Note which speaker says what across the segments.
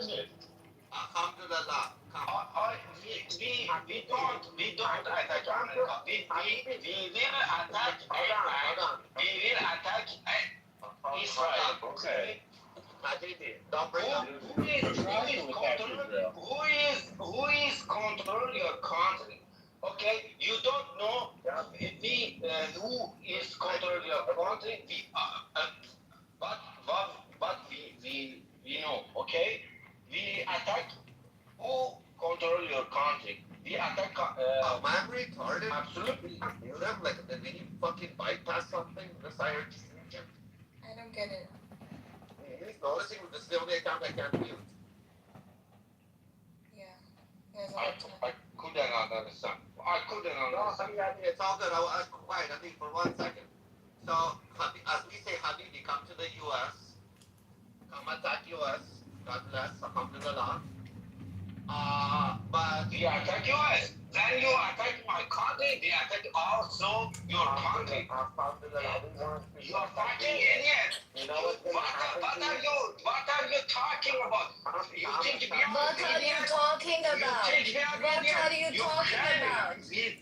Speaker 1: Alhamdulillah. We don't attack America. We will attack Iran. We will attack Israel. Okay. Don't bring up. Who is control your country? Okay, you don't know who is control your country. But we know. Okay, we attack who control your country. We attack. Am I retarded? Absolutely. You live like did we fucking bypass something? This IRT region.
Speaker 2: I don't get it.
Speaker 1: He's noticing this is the only account I can't mute.
Speaker 2: Yeah. I
Speaker 1: couldn't understand. I couldn't understand. No, it's all good. I was quiet. I think for 1 second. So, as we say, Habibi, come to the U.S. Come attack U.S. God bless. Alhamdulillah. But we attack U.S. Then you attack my country. They attack also your country. You are fucking idiot. What are you talking about? You think we are
Speaker 2: What are you talking about?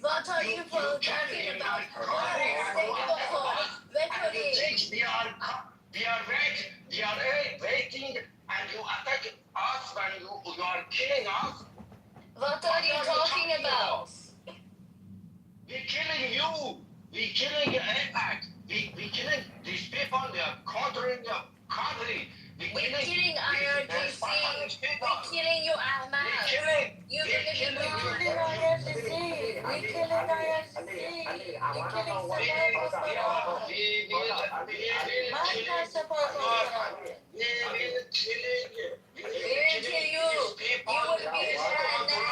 Speaker 2: What are you talking about? What are you talking about? What
Speaker 1: you think we are waiting and you attack us when you are killing us?
Speaker 2: What are you talking about?
Speaker 1: We're killing you. We're killing your impact. We're killing these people. They are conquering your country.
Speaker 2: We're killing IRGC. We're killing you, Ahmad. You killing IRGC. We're killing IRGC. We're killing we will kill you. You will be Jahannam.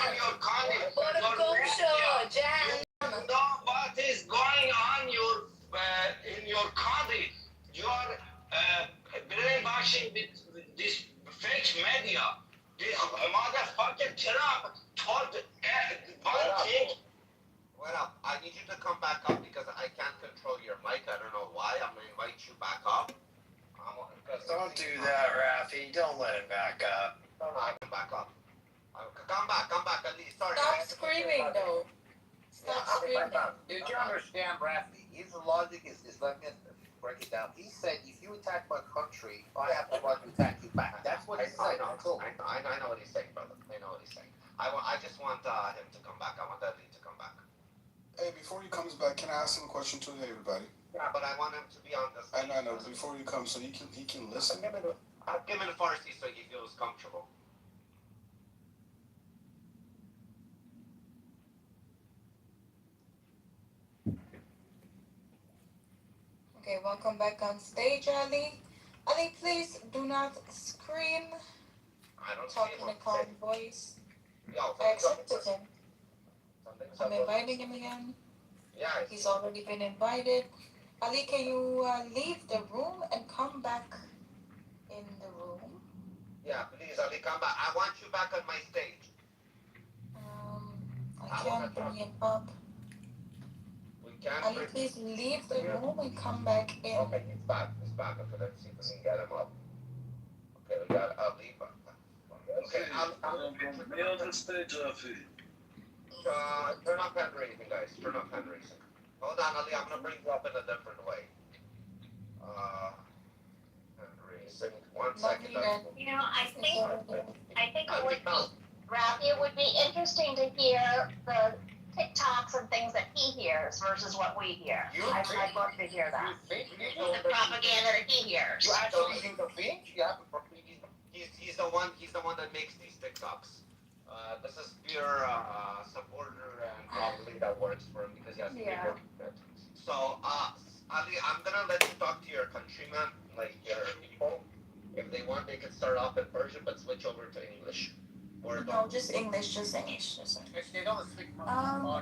Speaker 2: Jahannam.
Speaker 1: Know what is going on in your country. You are brainwashing with this fake media. This motherfucking Trump told one thing. Well, I need you to come back up because I can't control your mic. I don't know why. I'm going to invite you back up.
Speaker 3: Don't do that, Rafi. Don't let him back up.
Speaker 1: No, come back up. Come back at least. Sorry.
Speaker 2: Stop screaming, though. Stop screaming.
Speaker 4: Did you understand, Rafi? His logic is let me break it down. He said, if you attack my country, I have the right to attack you back. That's what he said.
Speaker 1: I know what he's saying, brother. I know what he's saying. I just want him to come back. I want that lead to come back.
Speaker 5: Hey, before he comes back, can I ask him a question too? Hey, everybody.
Speaker 1: Yeah, but I want him to be on this.
Speaker 5: I know. Before he comes, so he can listen.
Speaker 1: I'll give him the Farsi so he feels comfortable.
Speaker 2: Okay, welcome back on stage, Ali. Ali, please do not scream.
Speaker 1: I don't
Speaker 2: talk in a calm voice.
Speaker 1: Yo,
Speaker 2: I accepted him. I'm inviting him again.
Speaker 1: Yeah.
Speaker 2: He's already been invited. Ali, can you leave the room and come back in the room?
Speaker 1: Yeah, please, Ali, come back. I want you back on my stage.
Speaker 2: I can't bring him up. Ali, please leave the room and come back in.
Speaker 1: Okay, he's back. Okay, let's see if we can get him up. Okay, we got Ali back. Okay,
Speaker 6: Mail the stage off here.
Speaker 1: Turn off hand raising, guys. Turn off hand raising. Hold on, Ali. I'm gonna bring you up in a different way. Hand raising. 1 second.
Speaker 7: I think it would be interesting to hear the TikToks and things that he hears versus what we hear. I'd love to hear that. The propaganda that he hears.
Speaker 1: You actually think? Yeah. He's the one that makes these TikToks. This is pure supporter and probably that works for him because he has to be good. So, Ali, I'm gonna let you talk to your countrymen, like your people. If they want, they can start off in Persian, but switch over to English.
Speaker 2: No, just English.
Speaker 4: If they don't speak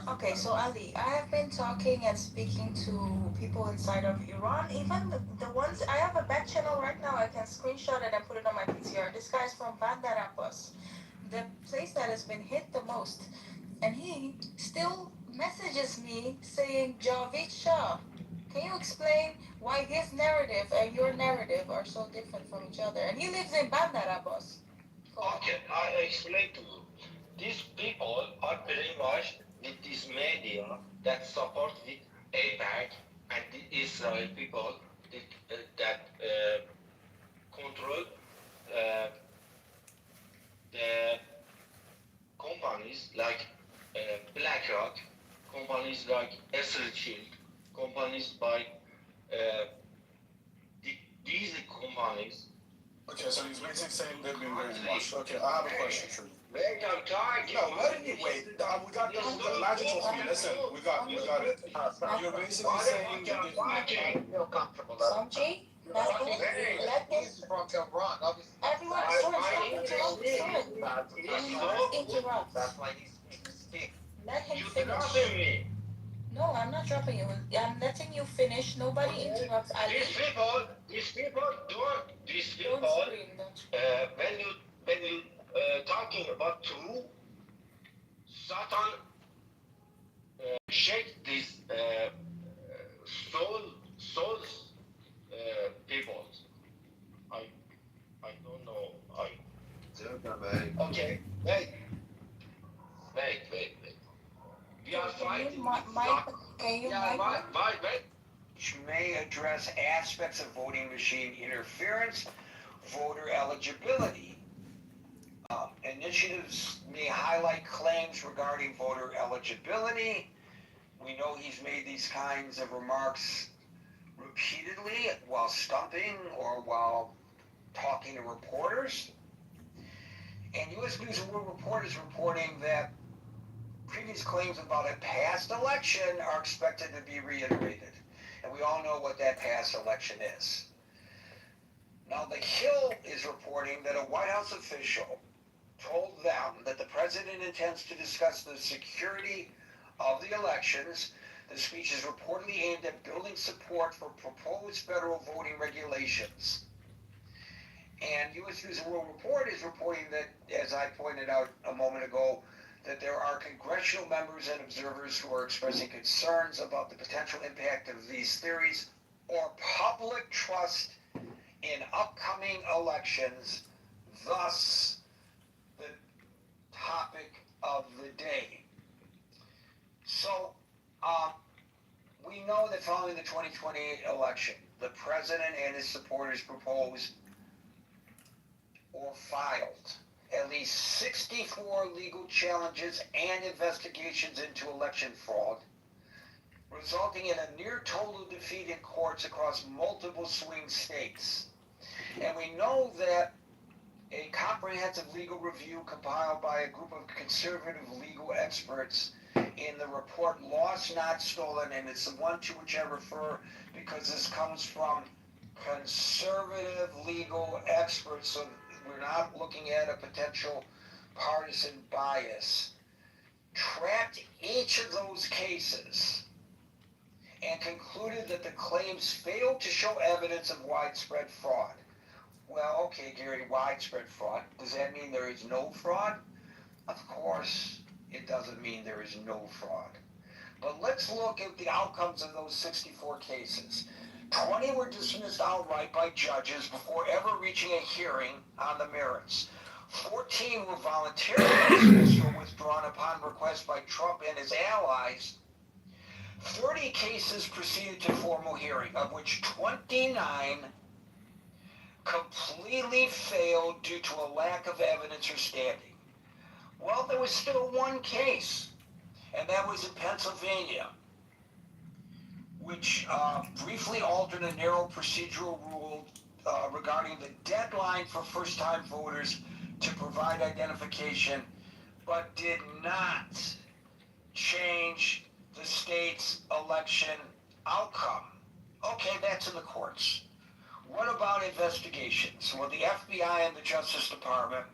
Speaker 2: okay, so Ali, I have been talking and speaking to people inside of Iran, even the ones, I have a back channel right now, I can screenshot it and put it on my PTR. This guy's from Bandar Abbas, the place that has been hit the most, and he still messages me saying, Javid Shah, can you explain why his narrative and your narrative are so different from each other? And he lives in Bandar Abbas.
Speaker 1: Okay, I explain to you. These people are brainwashed with this media that support with APAC and the Israel people that control uh, the companies like BlackRock, companies like Esri Shield, companies by uh, these companies.
Speaker 5: Okay, so he's basically saying they've been brainwashed. Okay, I have a question for you.
Speaker 1: Wait, I'm talking.
Speaker 5: No, let me wait. We got Magic told me. Listen, we got it. You're basically saying that
Speaker 1: talking.
Speaker 4: Feel comfortable.
Speaker 2: Samji, let him.
Speaker 4: He's from Tehran, obviously.
Speaker 2: Everyone, stop interrupt.
Speaker 4: That's why he's speaking.
Speaker 2: Let him
Speaker 1: You
Speaker 2: finish.
Speaker 1: dropping me.
Speaker 2: No, I'm not dropping you. I'm letting you finish. Nobody interrupts Ali.
Speaker 1: These people don't. These people.
Speaker 2: Don't scream. Don't scream.
Speaker 1: When you talking about true, Satan shake these souls people. I don't know. Okay. Wait. We are fighting.
Speaker 2: Can you
Speaker 1: Yeah, wait.
Speaker 8: May address aspects of voting machine interference, voter eligibility. Initiatives may highlight claims regarding voter eligibility. We know he's made these kinds of remarks repeatedly while stumping or while talking to reporters. And U.S. News and World Report is reporting that previous claims about a past election are expected to be reiterated. And we all know what that past election is. Now, The Hill is reporting that a White House official told them that the president intends to discuss the security of the elections. The speech is reportedly aimed at building support for proposed federal voting regulations. And U.S. News and World Report is reporting that, as I pointed out a moment ago, that there are congressional members and observers who are expressing concerns about the potential impact of these theories or public trust in upcoming elections, thus the topic of the day. So, we know that following the 2020 election, the president and his supporters proposed or filed at least 64 legal challenges and investigations into election fraud, resulting in a near total defeat in courts across multiple swing states. And we know that a comprehensive legal review compiled by a group of conservative legal experts in the report Lost Not Stolen, and it's the one to which I refer because this comes from conservative legal experts, so we're not looking at a potential partisan bias, tracked each of those cases and concluded that the claims failed to show evidence of widespread fraud. Well, okay, Gary, widespread fraud. Does that mean there is no fraud? Of course, it doesn't mean there is no fraud. But let's look at the outcomes of those 64 cases. 20 were dismissed outright by judges before ever reaching a hearing on the merits. 14 were voluntarily dismissed or withdrawn upon request by Trump and his allies. 30 cases proceeded to formal hearing, of which 29 completely failed due to a lack of evidence or standing. Well, there was still one case, and that was in Pennsylvania, which briefly altered a narrow procedural rule regarding the deadline for first-time voters to provide identification, but did not change the state's election outcome. Okay, that's in the courts. What about investigations? Well, the FBI and the Justice Department,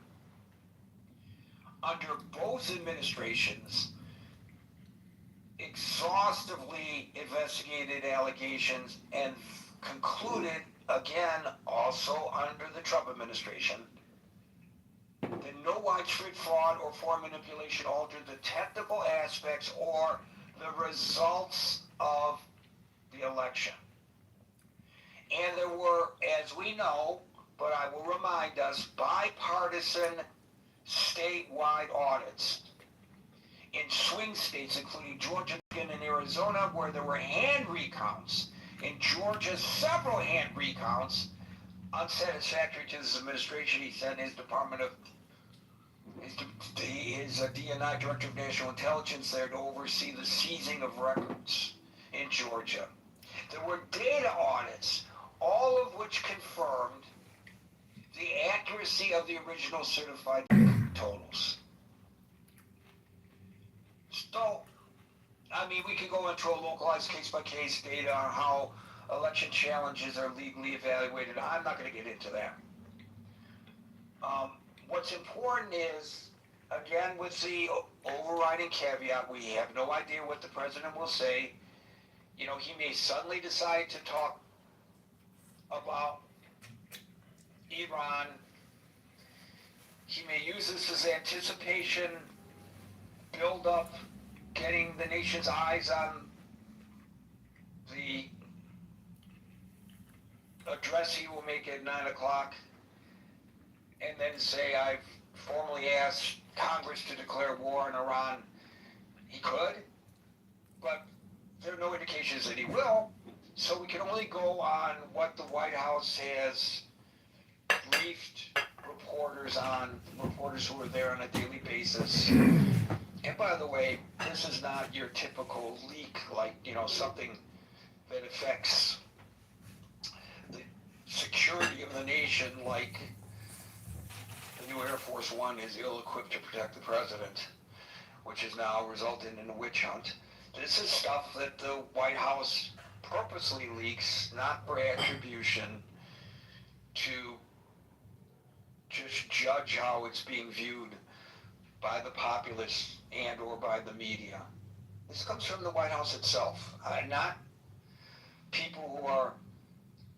Speaker 8: under both administrations, exhaustively investigated allegations and concluded, again, also under the Trump administration, that no widespread fraud or foreign manipulation altered the technical aspects or the results of the election. And there were, as we know, but I will remind us, bipartisan statewide audits in swing states, including Georgia and Arizona, where there were hand recounts. In Georgia, several hand recounts, unsatisfactory to this administration. He sent his Department of his DNI, Director of National Intelligence, there to oversee the seizing of records in Georgia. There were data audits, all of which confirmed the accuracy of the original certified totals. So, I mean, we could go into a localized case-by-case data on how election challenges are legally evaluated. I'm not going to get into that. What's important is, again, with the overriding caveat, we have no idea what the president will say. You know, he may suddenly decide to talk about Iran. He may use this as anticipation, build up, getting the nation's eyes on the address he will make at 9 o'clock, and then say, I've formally asked Congress to declare war on Iran. He could, but there are no indications that he will, so we can only go on what the White House has briefed reporters on, reporters who are there on a daily basis. And by the way, this is not your typical leak, like, you know, something that affects the security of the nation, like the new Air Force One is ill-equipped to protect the president, which has now resulted in a witch hunt. This is stuff that the White House purposely leaks, not for attribution, to just judge how it's being viewed by the populace and or by the media. This comes from the White House itself, not people who are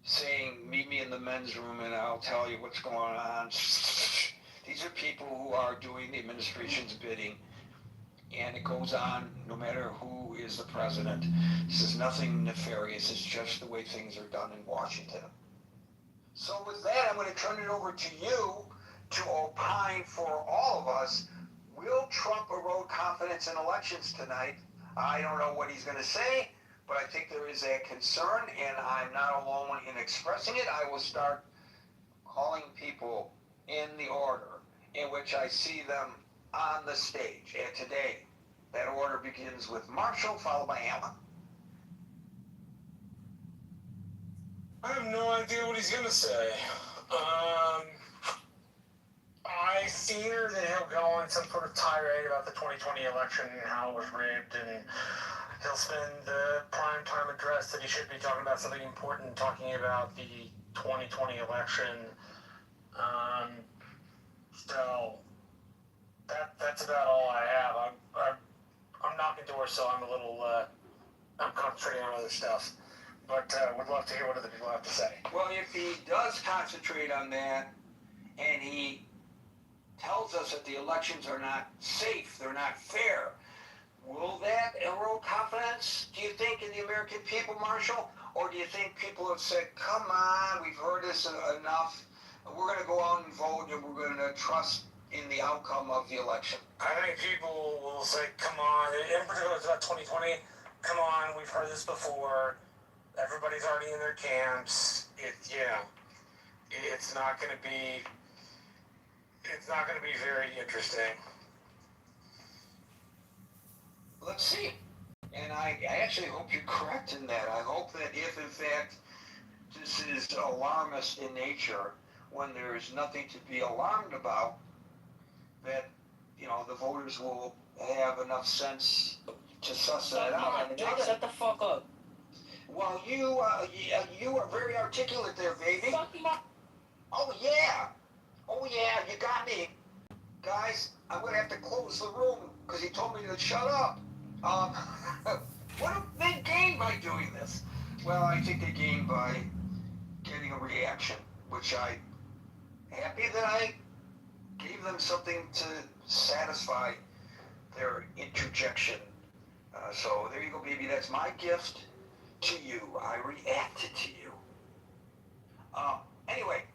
Speaker 8: saying, meet me in the men's room and I'll tell you what's going on. These are people who are doing the administration's bidding, and it goes on no matter who is the president. This is nothing nefarious, it's just the way things are done in Washington. So with that, I'm going to turn it over to you to opine for all of us. Will Trump erode confidence in elections tonight? I don't know what he's going to say, but I think there is that concern, and I'm not alone in expressing it. I will start calling people in the order in which I see them on the stage. And today, that order begins with Marshall, followed by Alan.
Speaker 5: I have no idea what he's gonna say. I fear that he'll go on some sort of tirade about the 2020 election and how it was rigged, and he'll spend the prime time address that he should be talking about something important, talking about the 2020 election. So that's about all I have. I'm knocking doors, so I'm a little I'm concentrating on other stuff. But would love to hear what other people have to say.
Speaker 8: Well, if he does concentrate on that, and he tells us that the elections are not safe, they're not fair, will that erode confidence, do you think, in the American people, Marshall? Or do you think people have said, come on, we've heard this enough, we're going to go out and vote, and we're going to trust in the outcome of the election?
Speaker 5: I think people will say, come on, in particular it's about 2020, come on, we've heard this before, everybody's already in their camps, it's not going to be very interesting.
Speaker 8: Let's see. And I actually hope you're correct in that. I hope that if, in fact, this is alarmist in nature, when there's nothing to be alarmed about, that, you know, the voters will have enough sense to suss that out.
Speaker 2: Shut the fuck up.
Speaker 8: Well, you are very articulate there, baby.
Speaker 2: Fuck him up.
Speaker 8: Oh, yeah. Oh, yeah, you got me. Guys, I'm going to have to close the room because he told me to shut up. What do they gain by doing this? Well, I think they gain by getting a reaction, which I'm happy that I gave them something to satisfy their interjection. So there you go, baby. That's my gift to you. I reacted to you. Anyway,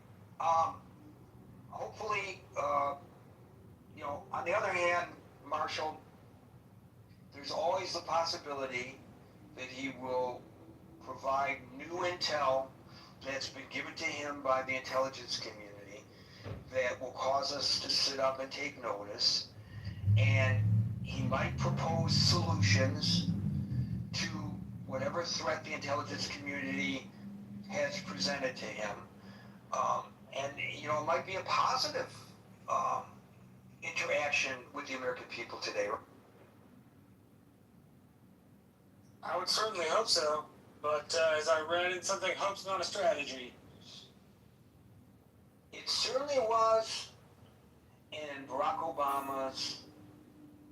Speaker 8: hopefully on the other hand, Marshall, there's always the possibility that he will provide new intel that's been given to him by the intelligence community that will cause us to sit up and take notice, and he might propose solutions to whatever threat the intelligence community has presented to him. And it might be a positive interaction with the American people today.
Speaker 5: I would certainly hope so, but as I read in something, hope's not a strategy.
Speaker 8: It certainly was in Barack Obama's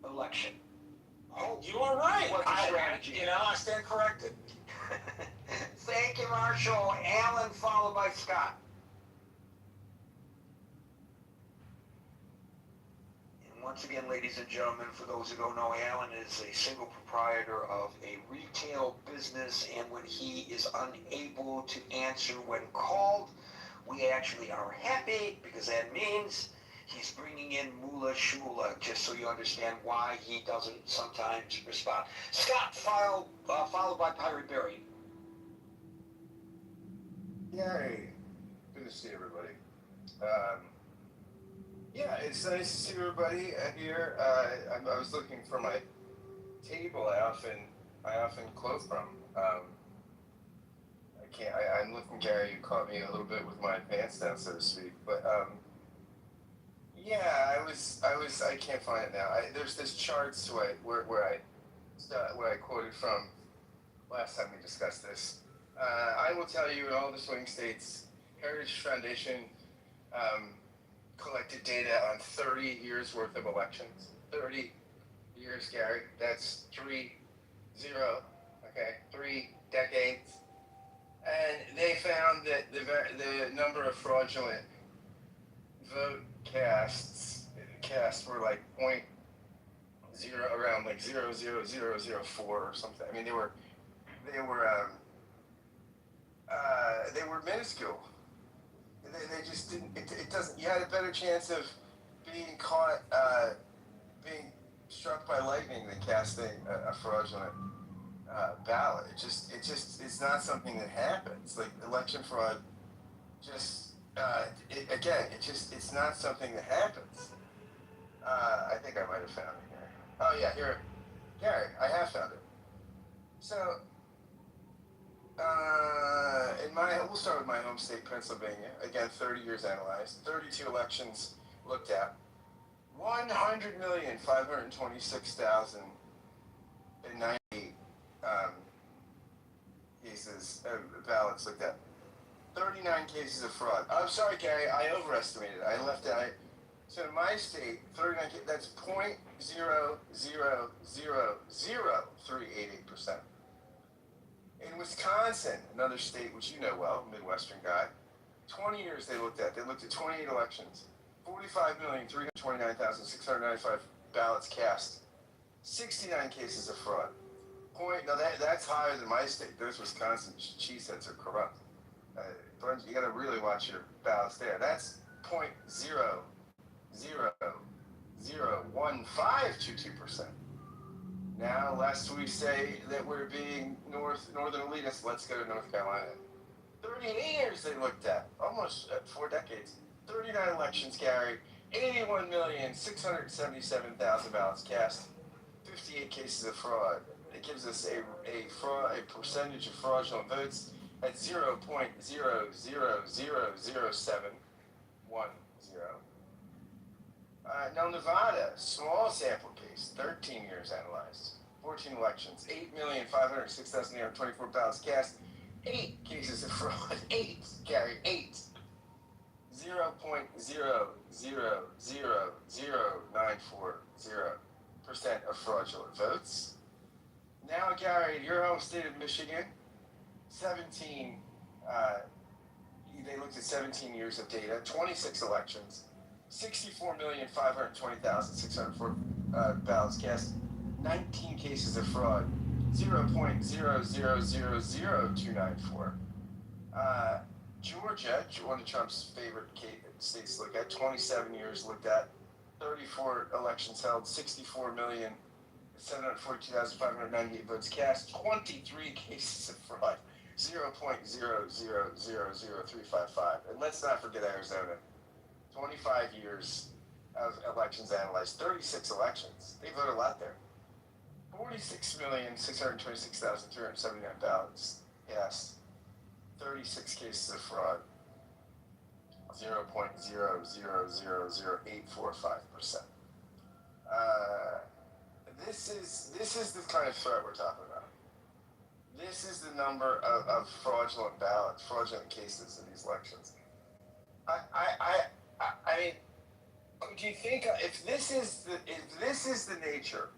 Speaker 8: election. Hope
Speaker 5: You are right.
Speaker 8: was a strategy.
Speaker 5: I stand corrected.
Speaker 8: Thank you, Marshall. Alan, followed by Scott. And once again, ladies and gentlemen, for those who don't know, Alan is a single proprietor of a retail business, and when he is unable to answer when called, we actually are happy, because that means he's bringing in Moolah Shmoolah, just so you understand why he doesn't sometimes respond. Scott, followed by Pirate Barry.
Speaker 9: Yay. Good to see everybody. Yeah, it's nice to see everybody here. I was looking for my table. I often close from. I'm looking, Gary. You caught me a little bit with my pants down, so to speak. But yeah, I can't find it now. There's this chart where I quoted from last time we discussed this. I will tell you, in all the swing states, Heritage Foundation collected data on 30 years worth of elections. 30 years, Gary. That's 3 decades. And they found that the number of fraudulent vote casts were like around like 0.00004 or something. I mean, they were minuscule. They just didn't. It doesn't. You had a better chance of being caught, being struck by lightning than casting a fraudulent ballot. It's not something that happens. Like election fraud, it's not something that happens. I think I might have found it here. Oh yeah, here, Gary, I have found it. So, we'll start with my home state, Pennsylvania. Again, 30 years analyzed, 32 elections looked at, 100,526,090 cases, ballots looked at. 39 cases of fraud. I'm sorry, Gary, I overestimated. I left out. So in my state, 39 cases, that's 0.0000388%. In Wisconsin, another state which you know well, Midwestern guy, 20 years they looked at. They looked at 28 elections, 45,329,695 ballots cast, 69 cases of fraud. That's higher than my state. Those Wisconsin cheeseheads are corrupt. You got to really watch your ballots there. That's 0.0001522%. Now, lest we say that we're being northern elitists, let's go to North Carolina. 38 years they looked at, almost 4 decades. 39 elections, Gary. 81,677,000 ballots cast. 58 cases of fraud. It gives us a percentage of fraudulent votes at 0.0000710. Now Nevada, small sample case, 13 years analyzed, 14 elections, 8,506,824 ballots cast, 8 cases of fraud, 8, Gary, 8. 0.0000940% of fraudulent votes. Now, Gary, your home state of Michigan, 17, they looked at 17 years of data, 26 elections, 64,520,604 ballots cast, 19 cases of fraud, 0.0000294. Georgia, one of Trump's favorite states to look at, 27 years looked at, 34 elections held, 64,742,598 votes cast, 23 cases of fraud, 0.0000355. And let's not forget Arizona. 25 years of elections analyzed, 36 elections. They vote a lot there. 46,626,379 ballots cast, 36 cases of fraud, 0.0000845%. This is the kind of threat we're talking about. This is the number of fraudulent ballots, fraudulent cases in these elections. I mean, do you think if this is the nature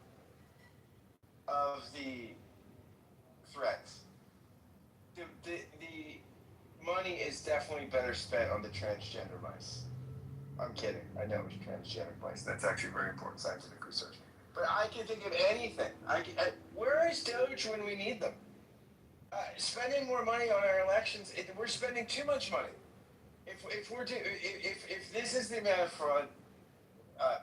Speaker 9: of the threats, the money is definitely better spent on the transgender mice. I'm kidding. I know it's transgender mice. That's actually very important scientific research. But I can think of anything. Where is Doge when we need them? Spending more money on our elections, we're spending too much money. If this is the amount of fraud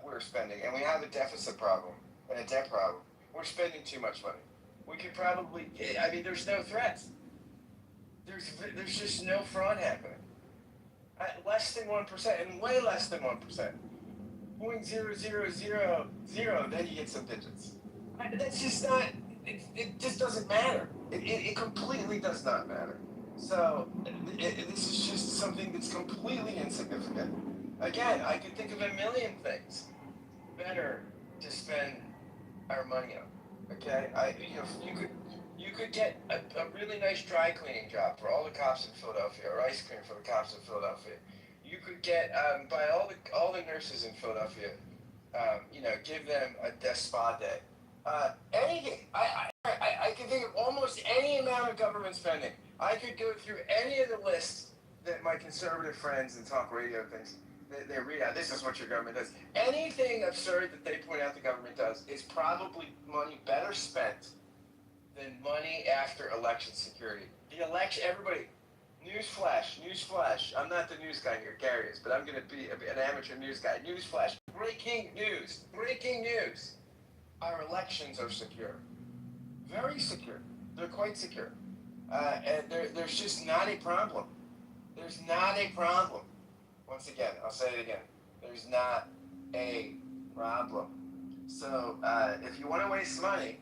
Speaker 9: we're spending, and we have a deficit problem and a debt problem, we're spending too much money. We could probably, I mean, there's no threats. There's just no fraud happening. Less than 1%, and way less than 1%. 0.0000, then you get some digits. That's just not, it just doesn't matter. It completely does not matter. So, this is just something that's completely insignificant. Again, I could think of a million things better to spend our money on. Okay? You could get a really nice dry cleaning job for all the cops in Philadelphia, or ice cream for the cops in Philadelphia. You could get by all the nurses in Philadelphia, give them a spa day. Anything. I can think of almost any amount of government spending. I could go through any of the lists that my conservative friends and talk radio things they read out. This is what your government does. Anything absurd that they point out the government does is probably money better spent than money after election security. The election, everybody, newsflash. I'm not the news guy here, Gary is, but I'm going to be an amateur news guy. Newsflash, breaking news. Our elections are secure. Very secure. They're quite secure. And there's just not a problem. There's not a problem. Once again, I'll say it again. There's not a problem. So if you want to waste money,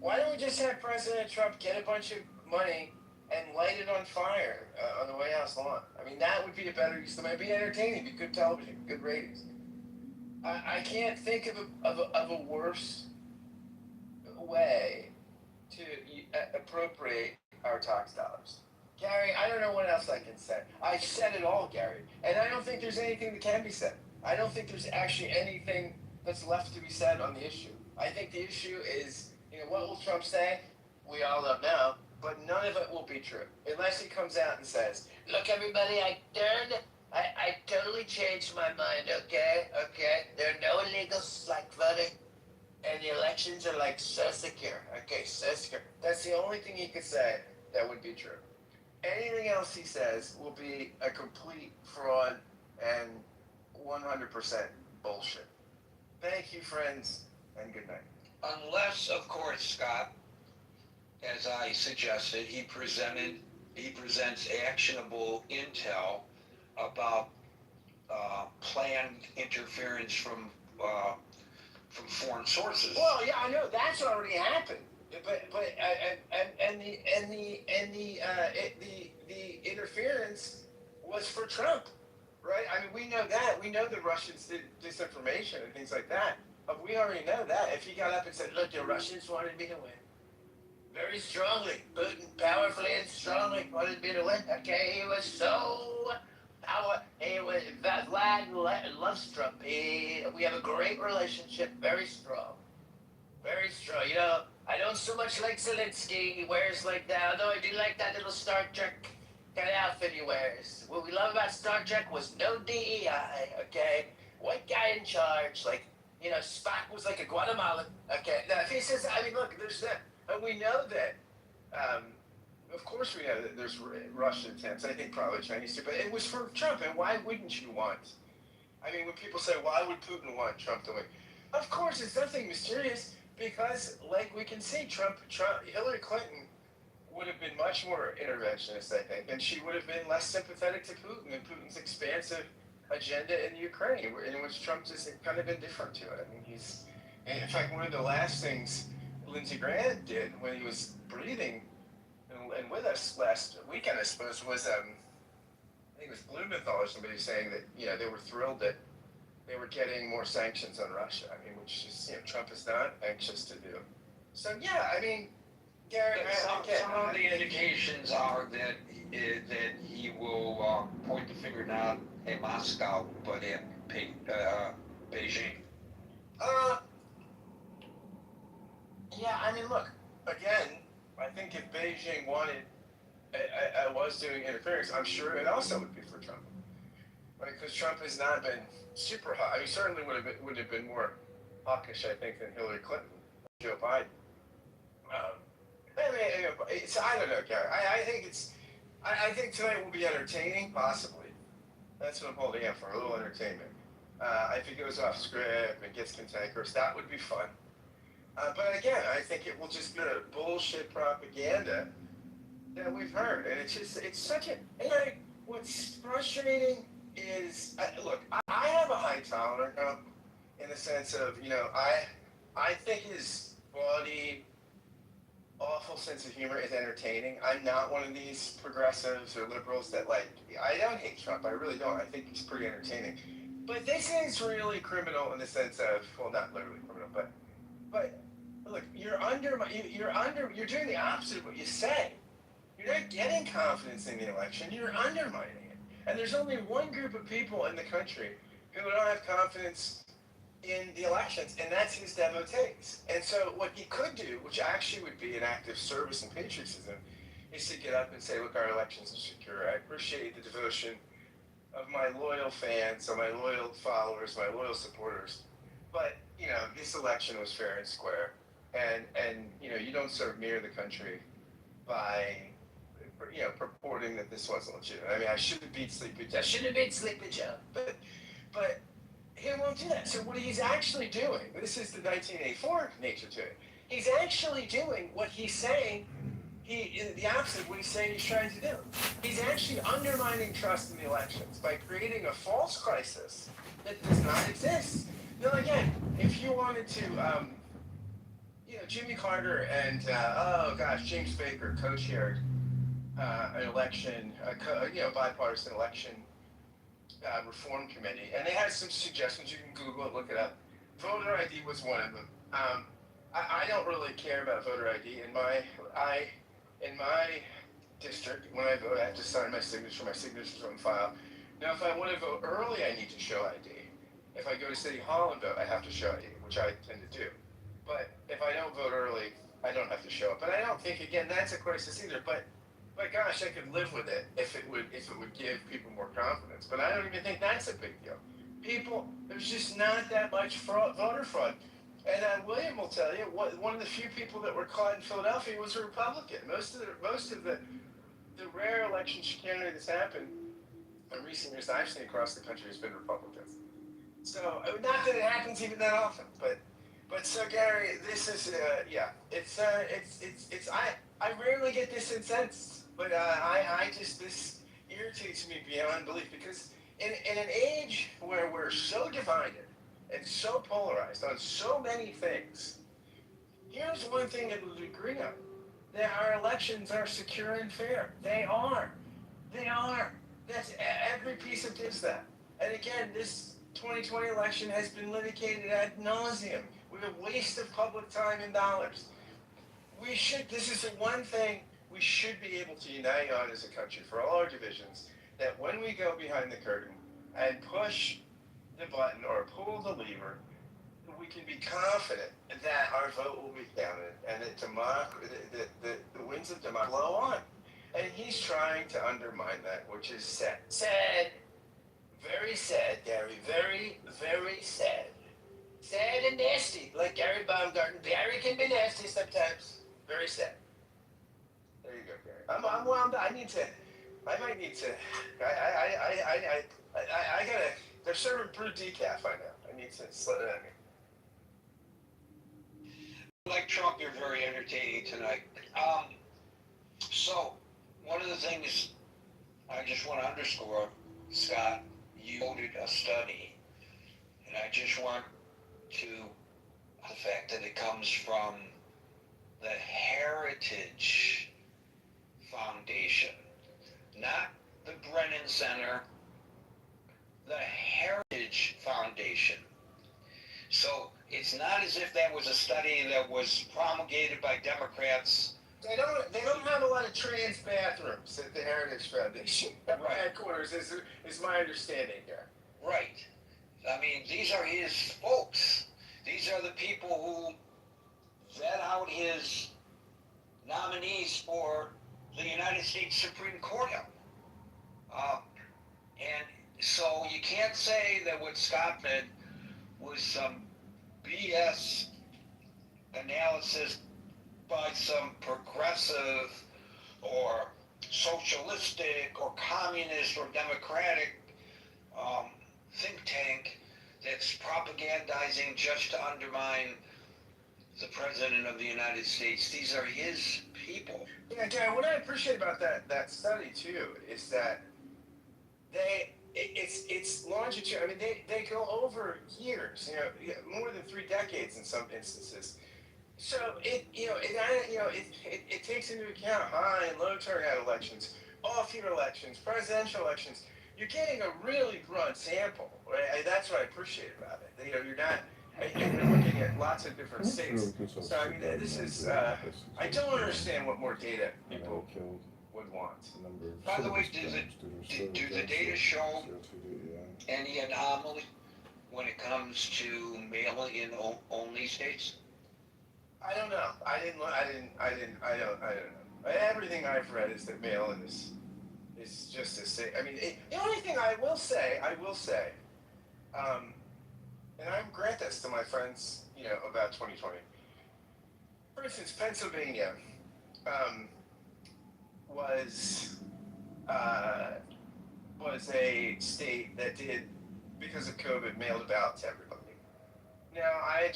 Speaker 9: why don't we just have President Trump get a bunch of money and light it on fire on the White House lawn? I mean, that would be a better use of money. It'd be entertaining, be good television, good ratings. I can't think of a worse way to appropriate our tax dollars. Gary, I don't know what else I can say. I said it all, Gary. And I don't think there's anything that can be said. I don't think there's actually anything that's left to be said on the issue. I think the issue is, what will Trump say? We all don't know. But none of it will be true. Unless he comes out and says, look, everybody, I totally changed my mind, okay? There are no illegals, like voting. And the elections are, so secure. Okay, so secure. That's the only thing he could say that would be true. Anything else he says will be a complete fraud and 100% bullshit. Thank you, friends, and good night.
Speaker 1: Unless, of course, Scott, as I suggested, he presents actionable intel about planned interference from foreign sources.
Speaker 9: Well, yeah, I know that's already happened. But the interference was for Trump, right? I mean, we know that. We know the Russians did disinformation and things like that. But we already know that. If he got up and said, look, the Russians wanted me to win. Very strongly. Putin powerfully and strongly wanted me to win. Okay, he was so Vlad loves Trump. We have a great relationship, very strong. Very strong. I don't so much like Zelensky. He wears like that, although I do like that little Star Trek kind of outfit he wears. What we love about Star Trek was no DEI, okay? White guy in charge, Spock was like a Guatemalan, okay? Now, if he says, look, there's that, and we know that, of course we know that there's Russian attempts, I think probably Chinese too, but it was for Trump, and why wouldn't you want I mean, when people say, why would Putin want Trump to win? Of course, it's nothing mysterious because, like we can see, Hillary Clinton would have been much more interventionist, I think, and she would have been less sympathetic to Putin and Putin's expansive agenda in Ukraine, in which Trump just kind of indifferent to it. I mean, in fact, one of the last things Lindsey Graham did when he was breathing and with us last weekend, I suppose, was I think it was Blumenthal or somebody saying that they were thrilled that they were getting more sanctions on Russia. I mean, which is Trump is not anxious to do. So yeah, I mean, Gary,
Speaker 8: Some of the indications are that he will point the finger not in Moscow but in Beijing.
Speaker 9: Yeah, I mean, look, again, I think if Beijing wanted, was doing interference, I'm sure it also would be for Trump, right? Because Trump has not been super hot. I mean, certainly would have been more hawkish, I think, than Hillary Clinton, Joe Biden. I don't know, Gary. I think tonight will be entertaining, possibly. That's what I'm holding out for, a little entertainment. If it goes off script and gets cantankerous, that would be fun. But again, I think it will just be the bullshit propaganda that we've heard. And it's such a, what's frustrating is, look, I have a high tolerance in the sense of, I think his body, awful sense of humor is entertaining. I'm not one of these progressives or liberals that I don't hate Trump. I really don't. I think he's pretty entertaining. But this is really criminal in the sense of, well, not literally criminal, but look, you're doing the opposite of what you say. You're not getting confidence in the election. You're undermining it. And there's only one group of people in the country who don't have confidence in the elections, and that's his devotees. And so what he could do, which actually would be an act of service and patriotism, is to get up and say, look, our elections are secure. I appreciate the devotion of my loyal fans, of my loyal followers, my loyal supporters. But, this election was fair and square. And you don't serve me or the country by, purporting that this wasn't legitimate. I mean, I should have beat Sleepy Joe. But he won't do that. So what he's actually doing, this is the 1984 nature to it. He's actually doing what he's saying, the opposite of what he's saying he's trying to do. He's actually undermining trust in the elections by creating a false crisis that does not exist. Now again, if you wanted to, Jimmy Carter and, James Baker co-chaired an election, bipartisan election reform committee, and they had some suggestions. You can Google it, look it up. Voter ID was one of them. I don't really care about voter ID. In my district, when I vote, I have to sign my signature. My signature's on file. Now, if I want to vote early, I need to show ID. If I go to City Hall and vote, I have to show ID, which I tend to do. But if I don't vote early, I don't have to show up. But I don't think, again, that's a crisis either. But gosh, I could live with it if it would give people more confidence. But I don't even think that's a big deal. There's just not that much voter fraud. And William will tell you, one of the few people that were caught in Philadelphia was a Republican. Most of the rare election chicanery that's happened in recent years that I've seen across the country has been Republicans. So not that it happens even that often, but so Gary, this is I rarely get this incensed, but this irritates me beyond belief because in an age where we're so divided and so polarized on so many things, here's one thing that we agree on: that our elections are secure and fair. They are. That's every piece of this that. And again, this 2020 election has been litigated ad nauseum with a waste of public time and dollars. This is the one thing we should be able to unite on as a country for all our divisions, that when we go behind the curtain and push the button or pull the lever, we can be confident that our vote will be counted and that the winds of democracy blow on. And he's trying to undermine that, which is sad. Sad. Very sad, Gary. Very, very sad. Sad and nasty, like Gary Baumgarten. Gary can be nasty sometimes. Very sad. There you go, Gary. I'm wound up. I might need to. I gotta They're serving brewed decaf. I know. I need to slip it at me.
Speaker 8: Like Trump, you're very entertaining tonight. So, one of the things I just want to underscore, Scott, you quoted a study, and I just want to the fact that it comes from the Heritage Foundation, not the Brennan Center, the Heritage Foundation. So it's not as if that was a study that was promulgated by Democrats.
Speaker 9: They don't have a lot of trans bathrooms at the Heritage Foundation.
Speaker 8: Right.
Speaker 9: Headquarters is my understanding here.
Speaker 8: Right. I mean, these are his folks. These are the people who vet out his nominees for the United States Supreme Court. And so you can't say that what Scott did was some BS analysis by some progressive or socialistic or communist or democratic think tank that's propagandizing just to undermine the President of the United States. These are his people.
Speaker 9: Yeah, Dan, what I appreciate about that study too is that it's longitude. I mean, they go over years, more than 3 decades in some instances. So it takes into account high and low turnout elections, off-year elections, presidential elections. You're getting a really broad sample, right? That's what I appreciate about it. You're not. And you're looking at lots of different states. So I mean, this is. I don't understand what more data people would want.
Speaker 8: By the way, do the data show any anomaly when it comes to mail-in only states?
Speaker 9: I don't know. I don't know. Everything I've read is that mail-in is just as safe. I mean, the only thing I will say, and I grant this to my friends, about 2020. For instance, Pennsylvania was a state that did, because of COVID, mailed a ballot to everybody. Now, I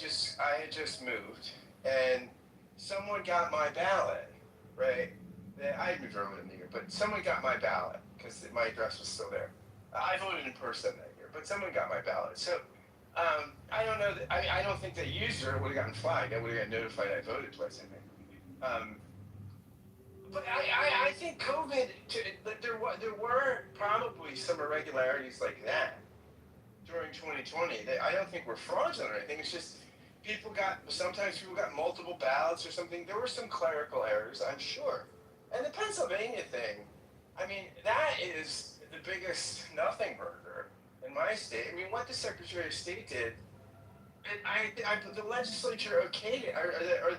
Speaker 9: had just moved, and someone got my ballot, right? I had moved earlier in the year, but someone got my ballot because my address was still there. I voted in person that year, but someone got my ballot. So I don't know. I don't think they used it. It would have gotten flagged. I would have gotten notified I voted twice. I think. But I think COVID. There were probably some irregularities like that during 2020. I don't think we're fraudulent or anything. It's just sometimes people got multiple ballots or something. There were some clerical errors, I'm sure. And the Pennsylvania thing, I mean, that is the biggest nothing burger in my state. I mean, what the Secretary of State did, the legislature okayed it, or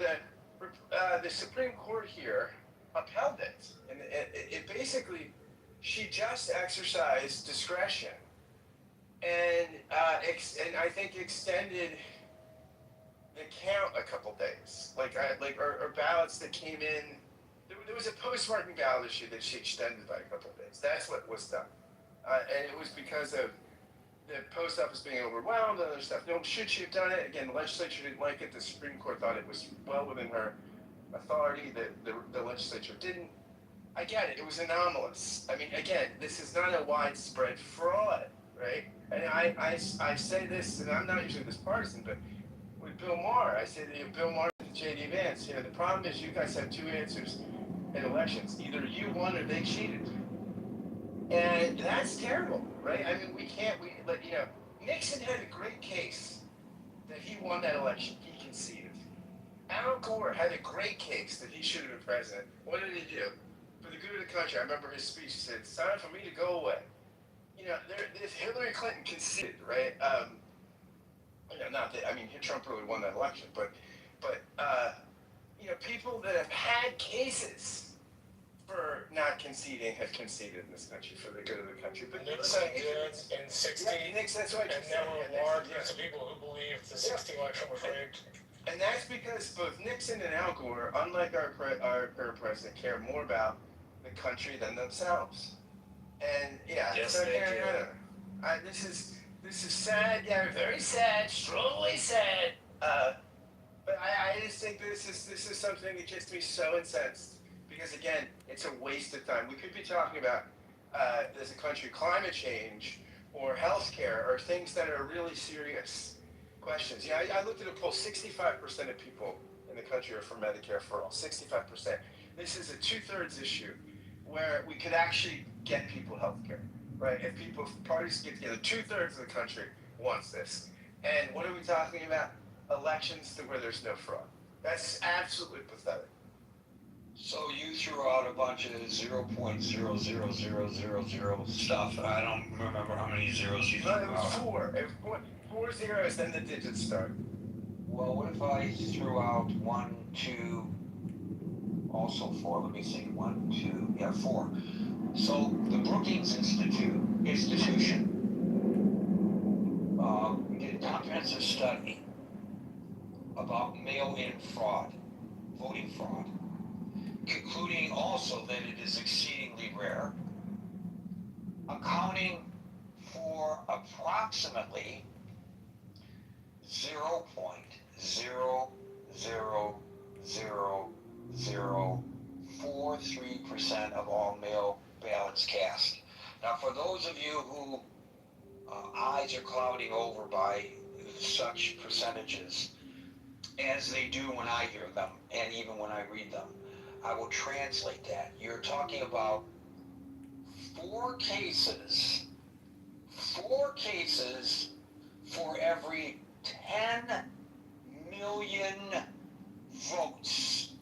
Speaker 9: the Supreme Court here upheld it. And it basically, she just exercised discretion and I think extended the count a couple days, or ballots that came in. There was a postmarking ballot issue that she extended by a couple of days. That's what was done, and it was because of the post office being overwhelmed and other stuff. No, should she have done it? Again, the legislature didn't like it. The Supreme Court thought it was well within her authority. The legislature didn't. I get it. It was anomalous. I mean, again, this is not a widespread fraud, right? And I say this, and I'm not usually this partisan, but with Bill Maher, I say to Bill Maher and J.D. Vance, the problem is you guys have 2 answers in elections. Either you won or they cheated. And that's terrible, right? I mean, Nixon had a great case that he won that election. He conceded. Al Gore had a great case that he should have been president. What did he do? For the good of the country, I remember his speech. He said, "It's time for me to go away." If Hillary Clinton conceded, right? Not that, I mean, Trump really won that election, but people that have had cases for not conceding have conceded in this country for the good of the country. But
Speaker 5: Nixon did in 60,
Speaker 9: Nixon, that's what I
Speaker 5: and
Speaker 9: just
Speaker 5: there
Speaker 9: said.
Speaker 5: were large groups of people who believed the 60 election was rigged.
Speaker 9: And that's because both Nixon and Al Gore, unlike our current president, care more about the country than themselves. And
Speaker 5: Yes,
Speaker 9: so
Speaker 5: they
Speaker 9: here,
Speaker 5: do.
Speaker 9: This is sad, yeah, very sad, strongly sad. But I just think this is something that gets me so incensed because again, it's a waste of time. We could be talking about as a country climate change or healthcare or things that are really serious questions. Yeah, I looked at a poll. 65% of people in the country are for Medicare for all. 65%. This is a 2/3 issue where we could actually get people healthcare, right? If parties get together, 2/3 of the country wants this. And what are we talking about? Elections to where there's no fraud. That's absolutely pathetic.
Speaker 8: So you threw out a bunch of 0.00000 stuff. I don't remember how many zeros you threw
Speaker 9: It was
Speaker 8: out.
Speaker 9: four. It was four zeros, then the digits start.
Speaker 8: Well, what if I threw out 1, 2, also 4? Let me see. 1, 2, yeah, 4. So the Brookings institution did a comprehensive study about mail-in fraud, voting fraud, concluding also that it is exceedingly rare, accounting for approximately 0.00043% of all mail ballots cast. Now, for those of you who eyes are clouding over by such percentages, as they do when I hear them, and even when I read them, I will translate that. You're talking about 4 cases for every 10 million votes.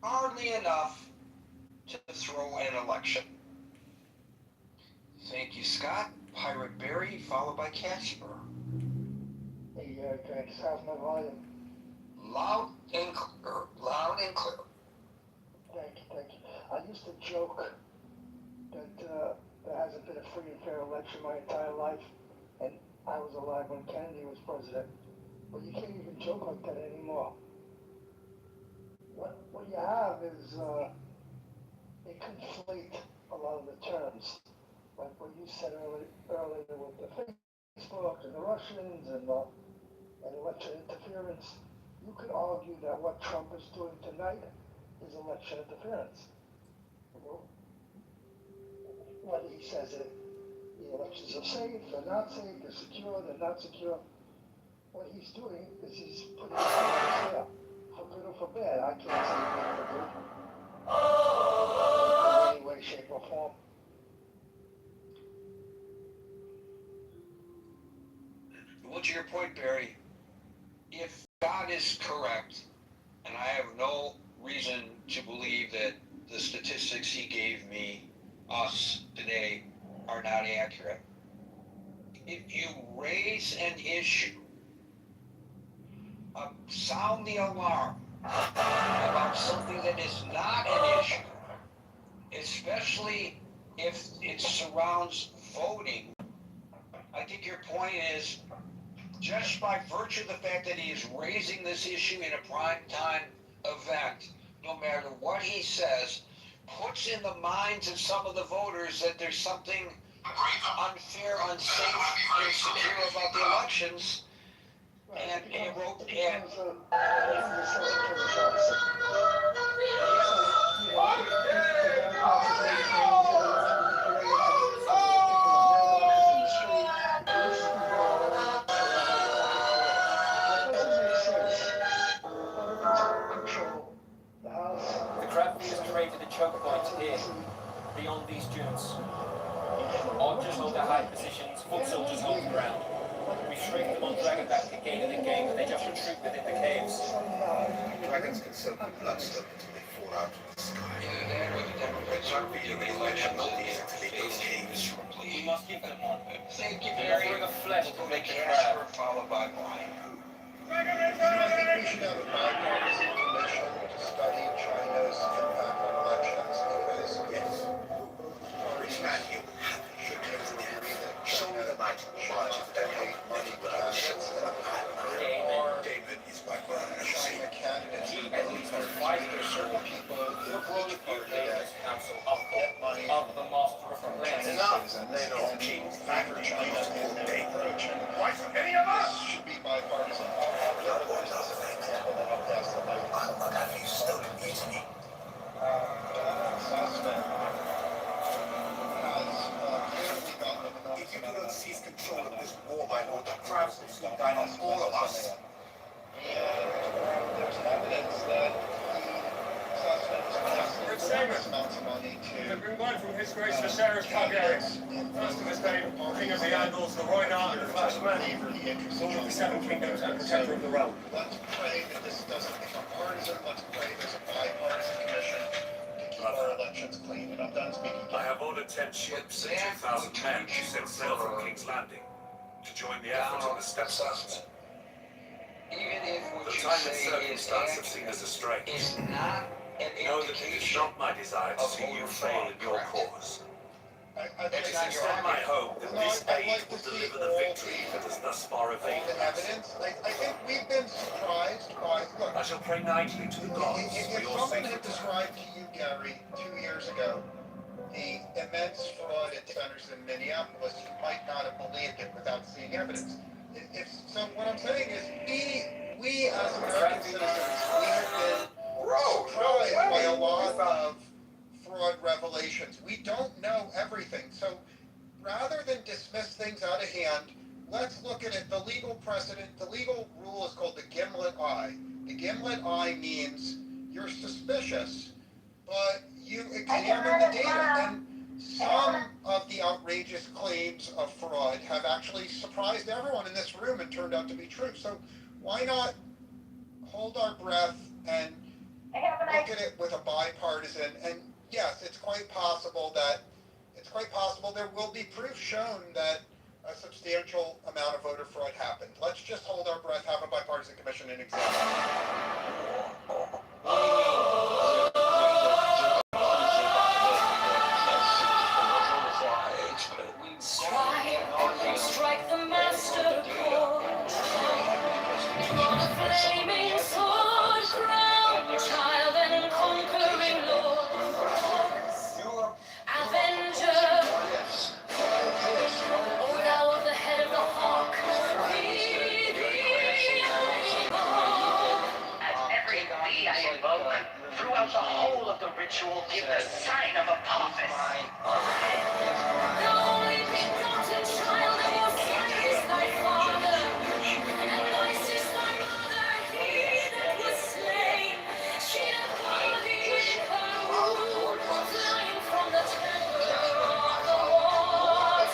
Speaker 8: Hardly enough to throw an election. Thank you, Scott. Pirate Barry, followed by Casper.
Speaker 10: Hey, can I just have my volume?
Speaker 8: Loud and clear. Loud and clear.
Speaker 10: Thank you. I used to joke that there hasn't been a free and fair election my entire life, and I was alive when Kennedy was president. But you can't even joke like that anymore. What you have is they conflate a lot of the terms, like what you said earlier with the Facebook and the Russians and election interference. You could argue that what Trump is doing tonight is election interference. Whether he says that the elections are safe, they're not safe, they're secure, they're not secure. What he's doing is he's putting his hands there, for good or for bad. I can't say anything for good in any way, shape, or form.
Speaker 8: Well, to your point, Barry, if God is correct, and I have no reason to believe that the statistics he gave us today are not accurate, if you raise an issue, sound the alarm about something that is not an issue, especially if it surrounds voting, I think your point is, just by virtue of the fact that he is raising this issue in a prime time event, no matter what he says, puts in the minds of some of the voters that there's something unfair, unsafe, insecure about the elections. And he wrote, and
Speaker 11: The crab feeders created a choke point here, beyond these dunes. Archers hold their high positions, foot soldiers hold the ground. We shriek them on dragon back again and again, but they just retreat within the caves.
Speaker 12: Dragons can soak the bloodstone until they fall out of the sky.
Speaker 8: either that or the Democrats are beating the election of these caves
Speaker 11: We must give them one.
Speaker 8: Thank you,
Speaker 11: An
Speaker 8: Barry.
Speaker 11: offering of flesh to make the crab.
Speaker 8: Casper, followed by Brian.
Speaker 12: I think we should have a bipartisan commission to study China's impact on elections because, yes, it's not you. Show me the might. Donate money to assets David is by China candidates.
Speaker 11: At least 5%
Speaker 12: People who each party that
Speaker 11: council of
Speaker 12: get money
Speaker 11: the master of the
Speaker 12: from
Speaker 11: land.
Speaker 12: Chinese and they don't change factors apply to any of us. This should be bipartisan. Not one of the things that will help pass the light. Look at you, student mutiny. Donald Sussman has clearly gotten enough. If you do not seize control of this war, my lord, the crowds will soon dine on all of us. And there's evidence that Sussman is passing enormous amounts of money to...
Speaker 11: I've been word from His Grace Viserys Targaryen, first of his name, King of the Andals, the Rhoynar, and the First Man, Lord of the Seven Kingdoms, and Protector of the Realm.
Speaker 12: Let's pray that this doesn't become partisan. Let's pray there's a bipartisan commission to keep our elections clean. And I'm done speaking.
Speaker 13: I have ordered 10 ships and 2,000 men to set sail from King's Landing to join the effort on the steps.
Speaker 8: Even if what
Speaker 13: The
Speaker 8: you
Speaker 13: time and
Speaker 8: say is
Speaker 13: circumstance have seen us astray.
Speaker 8: is not an
Speaker 13: Know that it is
Speaker 8: indication
Speaker 13: not my desire to
Speaker 8: of
Speaker 13: see you
Speaker 8: voter
Speaker 13: fail
Speaker 8: fraud,
Speaker 13: in your
Speaker 8: correct?
Speaker 13: cause.
Speaker 12: I'd
Speaker 13: It is
Speaker 12: like to
Speaker 13: instead my hope that
Speaker 12: No,
Speaker 13: this
Speaker 12: I'd
Speaker 13: aid
Speaker 12: like to
Speaker 13: will
Speaker 12: see
Speaker 13: deliver the
Speaker 12: all
Speaker 13: victory that has thus far
Speaker 12: all
Speaker 13: evaded
Speaker 12: the
Speaker 13: us.
Speaker 12: evidence. I think we've been surprised by... Look,
Speaker 13: I shall pray nightly to the gods for
Speaker 12: if
Speaker 13: your
Speaker 12: someone
Speaker 13: safe
Speaker 12: had
Speaker 13: return.
Speaker 12: described to you, Gary, 2 years ago, the immense fraud at centers in Minneapolis, you might not have believed it without seeing evidence. So what I'm saying is, we as American citizens, we have been surprised by a lot of fraud revelations. We don't know everything. So rather than dismiss things out of hand, let's look at it. The legal precedent, the legal rule is called the gimlet eye. The gimlet eye means you're suspicious, but you examine the data. And some of the outrageous claims of fraud have actually surprised everyone in this room and turned out to be true. So why not hold our breath and look at it with a bipartisan? And yes, it's quite possible there will be proof shown that a substantial amount of voter fraud happened. Let's just hold our breath, have a bipartisan commission, and examine it.
Speaker 14: Strike the master chord on a flaming sword, crown child and conquering lord, avenger, O thou of the head of the hawk, be thee
Speaker 1: At every plea I invoke, throughout the whole of the ritual, give the sign of Apophis.
Speaker 14: the only begotten child of Osiris thy father, and Isis thy mother, he that was slain, she that bore thee in her womb, flying from the temple of the water.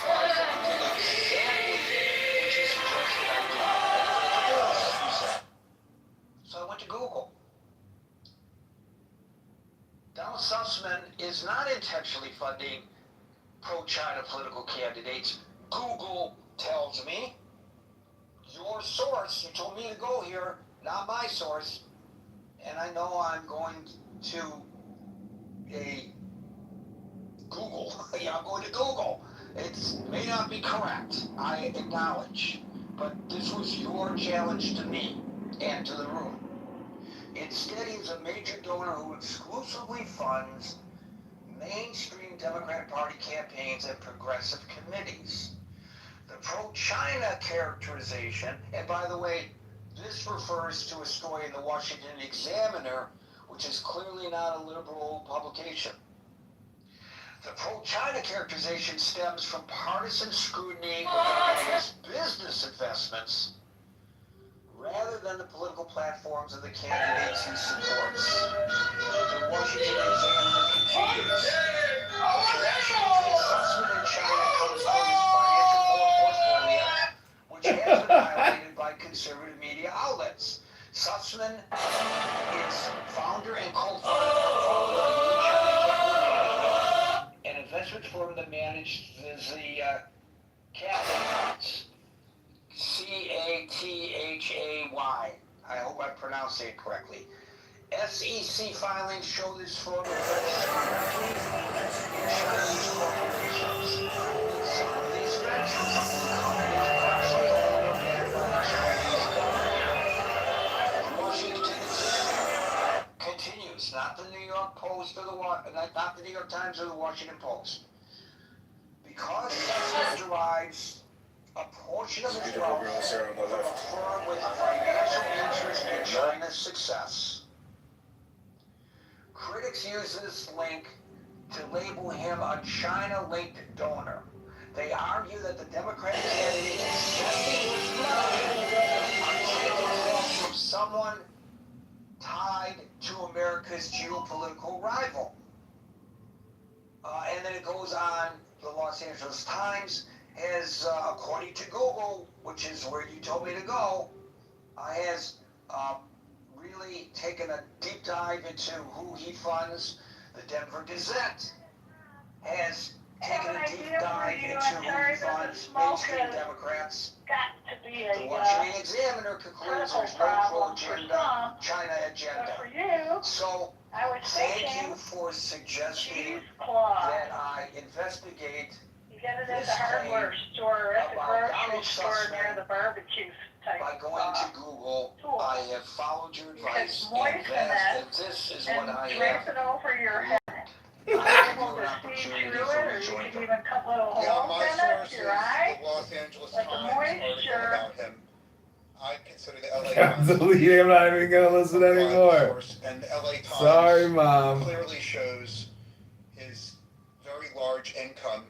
Speaker 8: So I went to Google. Donald Sussman is not intentionally funding pro-China political candidates. Google tells me. Your source, you told me to go here, not my source. And I know I'm going to a Google. Yeah, I'm going to Google. It may not be correct, I acknowledge. But this was your challenge to me and to the room. Instead, he's a major donor who exclusively funds mainstream Democratic Party campaigns and progressive committees. The pro-China characterization, and by the way, this refers to a story in the Washington Examiner, which is clearly not a liberal publication. The pro-China characterization stems from partisan scrutiny regarding his business investments rather than the political platforms of the candidates he supports. The Washington Examiner continues. The connection between Sussman and China comes from his financial portfolio, which has been highlighted by conservative media outlets. Sussman is founder and co-founder of an investment firm that manages the Catholic funds. Cathay. I hope I pronounced it correctly. SEC filings show this firm is registered in Chinese corporations. Some of these ventures companies partially owned or backed by the Chinese government. Washington Examiner continues, not the New York Post or not the New York Times or the Washington Post. Because Sussman derives a portion of his wealth from a firm with a financial interest in China's success. Critics use this link to label him a China-linked donor. They argue that the Democratic candidate is sending his money from someone tied to America's geopolitical rival. And then it goes on, the Los Angeles Times has, according to Google, which is where you told me to go, has really taken a deep dive into who he funds. The Denver Gazette has taken a deep dive into who he funds, mainstream Democrats. The Washington Examiner concludes there's no pro-agenda, China agenda. So, thank you for suggesting that I investigate this claim about Donald Sussman by going to Google. I have followed your advice, and this is what I have learned. I give you an opportunity for rejoinder.
Speaker 12: Yeah, my source is the Los Angeles Times article about him. I consider the LA
Speaker 15: I'm
Speaker 12: Times to be
Speaker 15: deleting. I'm not even gonna listen
Speaker 12: a reliable
Speaker 15: anymore.
Speaker 12: source, and the LA Times
Speaker 15: Sorry, Mom.
Speaker 12: clearly shows his very large income.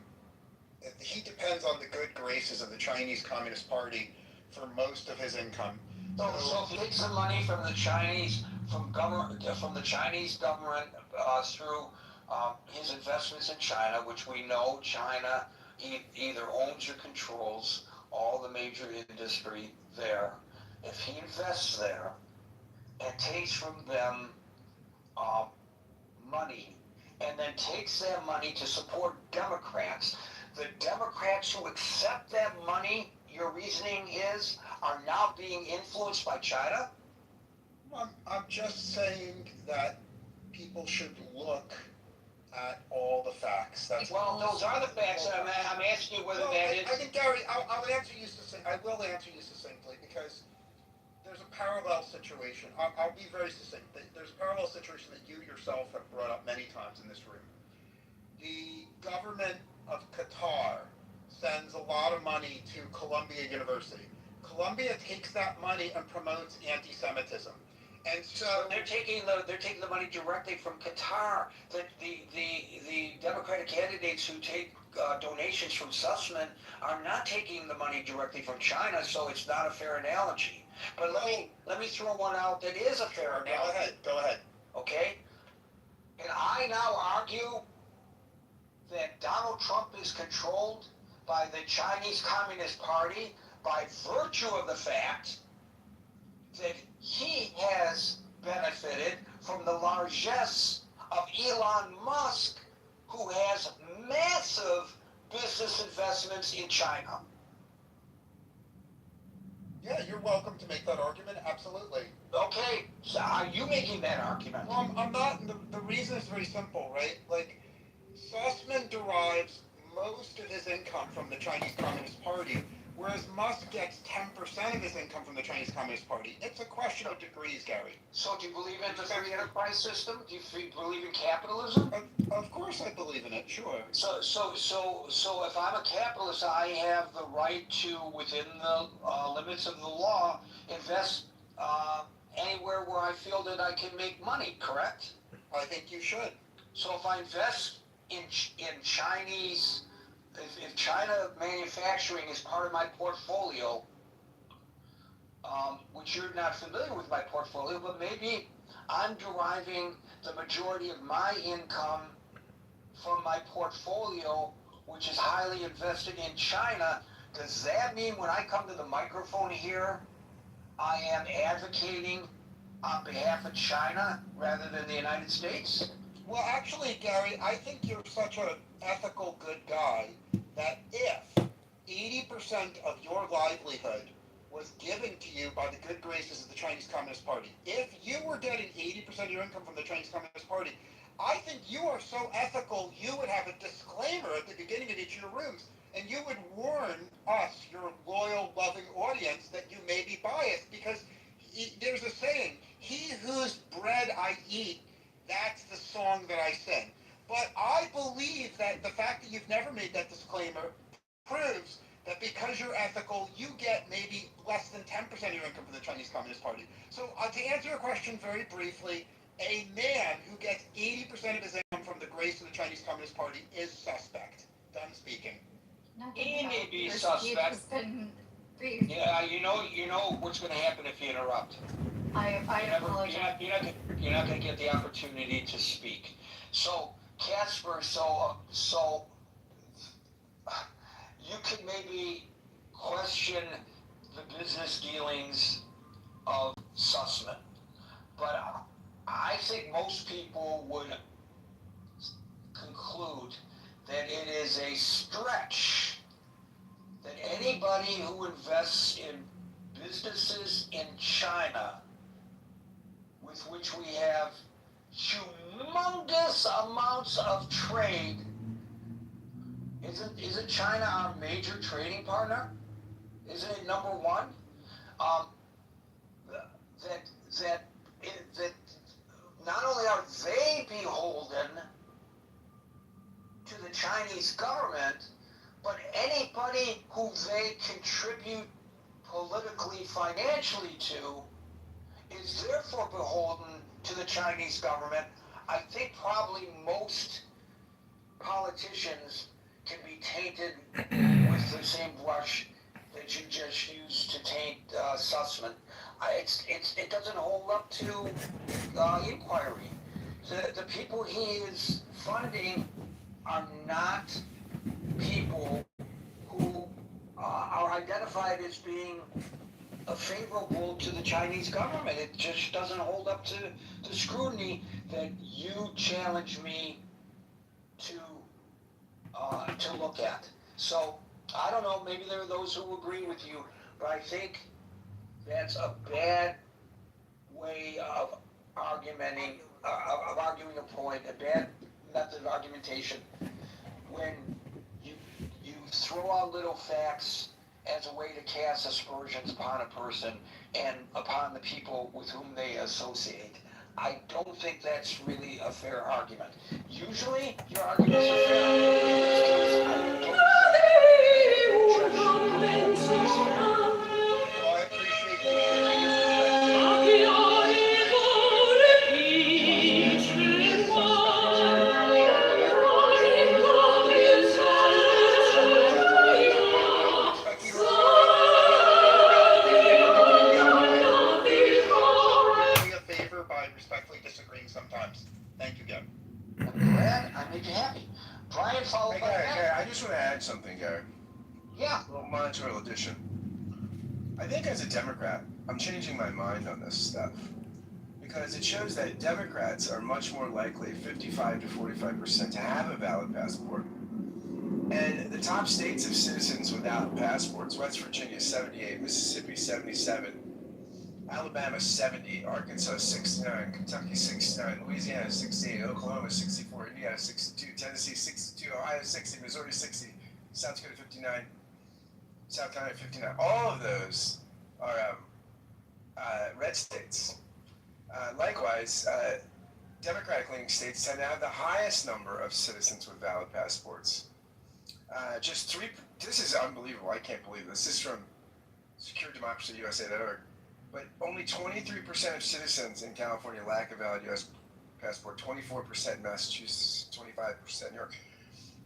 Speaker 12: He depends on the good graces of the Chinese Communist Party for most of his income.
Speaker 8: So if he takes the money from the Chinese, from the Chinese government through his investments in China, which we know China either owns or controls all the major industry there. If he invests there and takes from them money, and then takes that money to support Democrats, the Democrats who accept that money, your reasoning is, are now being influenced by China?
Speaker 12: I'm just saying that people should look at all the facts.
Speaker 8: Well, those are the facts. I'm asking you whether that is.
Speaker 12: I think, Gary, I will answer you succinctly because there's a parallel situation. I'll be very succinct. There's a parallel situation that you yourself have brought up many times in this room. The government of Qatar sends a lot of money to Columbia University. Columbia takes that money and promotes anti-Semitism. And so
Speaker 8: they're taking the money directly from Qatar. The Democratic candidates who take donations from Sussman are not taking the money directly from China, so it's not a fair analogy. But let me throw one out that is a fair analogy.
Speaker 12: Go ahead.
Speaker 8: Okay? And I now argue that Donald Trump is controlled by the Chinese Communist Party by virtue of the fact that he has benefited from the largesse of Elon Musk, who has massive business investments in China.
Speaker 12: Yeah, you're welcome to make that argument, absolutely.
Speaker 8: Okay, so are you making that argument?
Speaker 12: Well, I'm not. The reason is very simple, right? Like, Sussman derives most of his income from the Chinese Communist Party, whereas Musk gets 10% of his income from the Chinese Communist Party. It's a question of degrees, Gary.
Speaker 8: So do you believe in the free enterprise system? Do you believe in capitalism?
Speaker 12: Of course I believe in it, sure.
Speaker 8: So if I'm a capitalist, I have the right to, within the limits of the law, invest anywhere where I feel that I can make money, correct?
Speaker 12: I think you should.
Speaker 8: So if I invest in Chinese, if China manufacturing is part of my portfolio, which you're not familiar with my portfolio, but maybe I'm deriving the majority of my income from my portfolio, which is highly invested in China. Does that mean when I come to the microphone here, I am advocating on behalf of China rather than the United States?
Speaker 12: Well, actually, Gary, I think you're such an ethical good guy that if 80% of your livelihood was given to you by the good graces of the Chinese Communist Party, if you were getting 80% of your income from the Chinese Communist Party, I think you are so ethical, you would have a disclaimer at the beginning of each of your rooms, and you would warn us, your loyal, loving audience, that you may be biased, because there's a saying, he whose bread I eat, that's the song that I sing. But I believe that the fact that you've never made that disclaimer proves that because you're ethical, you get maybe less than 10% of your income from the Chinese Communist Party. So to answer your question very briefly, a man who gets 80% of his income from the grace of the Chinese Communist Party is suspect. Done speaking.
Speaker 3: He may be suspect. Yeah, you know what's going to happen if you interrupt.
Speaker 7: I apologize.
Speaker 3: You're not going to get the opportunity to speak. So, Casper, you could maybe question the business dealings of Sussman, but I think most people would conclude that it is a stretch that anybody who invests in businesses in China, with which we have humongous amounts of trade. Isn't China our major trading partner? Isn't it number one? That not only are they beholden to the Chinese government, but anybody who they contribute politically, financially to, is therefore beholden to the Chinese government. I think probably most politicians can be tainted with the same brush that you just used to taint Sussman. It doesn't hold up to inquiry. The people he is funding are not people who are identified as being favorable to the Chinese government. It just doesn't hold up to the scrutiny that you challenge me to look at. So I don't know. Maybe there are those who agree with you, but I think that's a bad way of arguing a point, a bad method of argumentation when you throw out little facts as a way to cast aspersions upon a person and upon the people with whom they associate. I don't think that's really a fair argument. Usually, your arguments are fair. In this case, I don't think
Speaker 12: Well, I appreciate you sharing your perspective. A favor by respectfully disagreeing sometimes. Thank you, Gary.
Speaker 3: I'm glad I made you happy. Brian, follow
Speaker 9: Hey,
Speaker 3: by
Speaker 9: Gary,
Speaker 3: that.
Speaker 9: I just want to add something, Gary.
Speaker 3: Yeah.
Speaker 9: A little monitorial addition. I think as a Democrat, I'm changing my mind on this stuff because it shows that Democrats are much more likely, 55 to 45%, to have a valid passport. And the top states of citizens without passports: West Virginia 78, Mississippi 77, Alabama 70, Arkansas 69, Kentucky 69, Louisiana 68, Oklahoma 64, Indiana 62, Tennessee 62, Ohio 60, Missouri 60, South Dakota 59, South Carolina 59. All of those are red states. Likewise, Democratic-leaning states tend to have the highest number of citizens with valid passports. Just three. This is unbelievable. I can't believe this. This is from SecureDemocracyUSA.org. But only 23% of citizens in California lack a valid U.S. passport. 24% in Massachusetts. 25% in New York.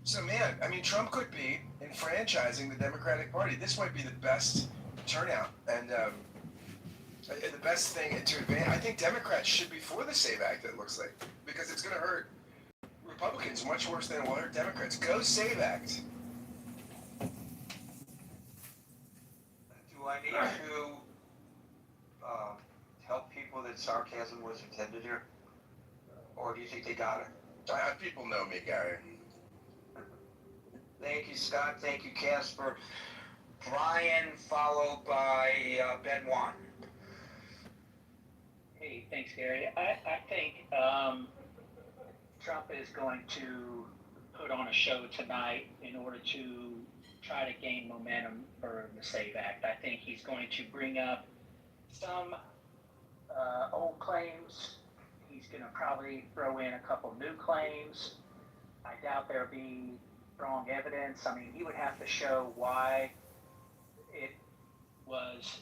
Speaker 9: So, man, I mean, Trump could be enfranchising the Democratic Party. This might be the best turnout and the best thing to advance. I think Democrats should be for the SAVE Act, it looks like, because it's going to hurt Republicans much worse than it will hurt Democrats. Go SAVE Act.
Speaker 3: Do I need to tell people that sarcasm was intended here? Or do you think they got it?
Speaker 9: People know me, Gary.
Speaker 3: Thank you, Scott. Thank you, Casper. Brian, followed by Benoit.
Speaker 16: Hey, thanks, Gary. I think Trump is going to put on a show tonight in order to try to gain momentum for the SAVE Act. I think he's going to bring up some old claims. He's going to probably throw in a couple new claims. I doubt there'll be strong evidence. I mean, he would have to show why it was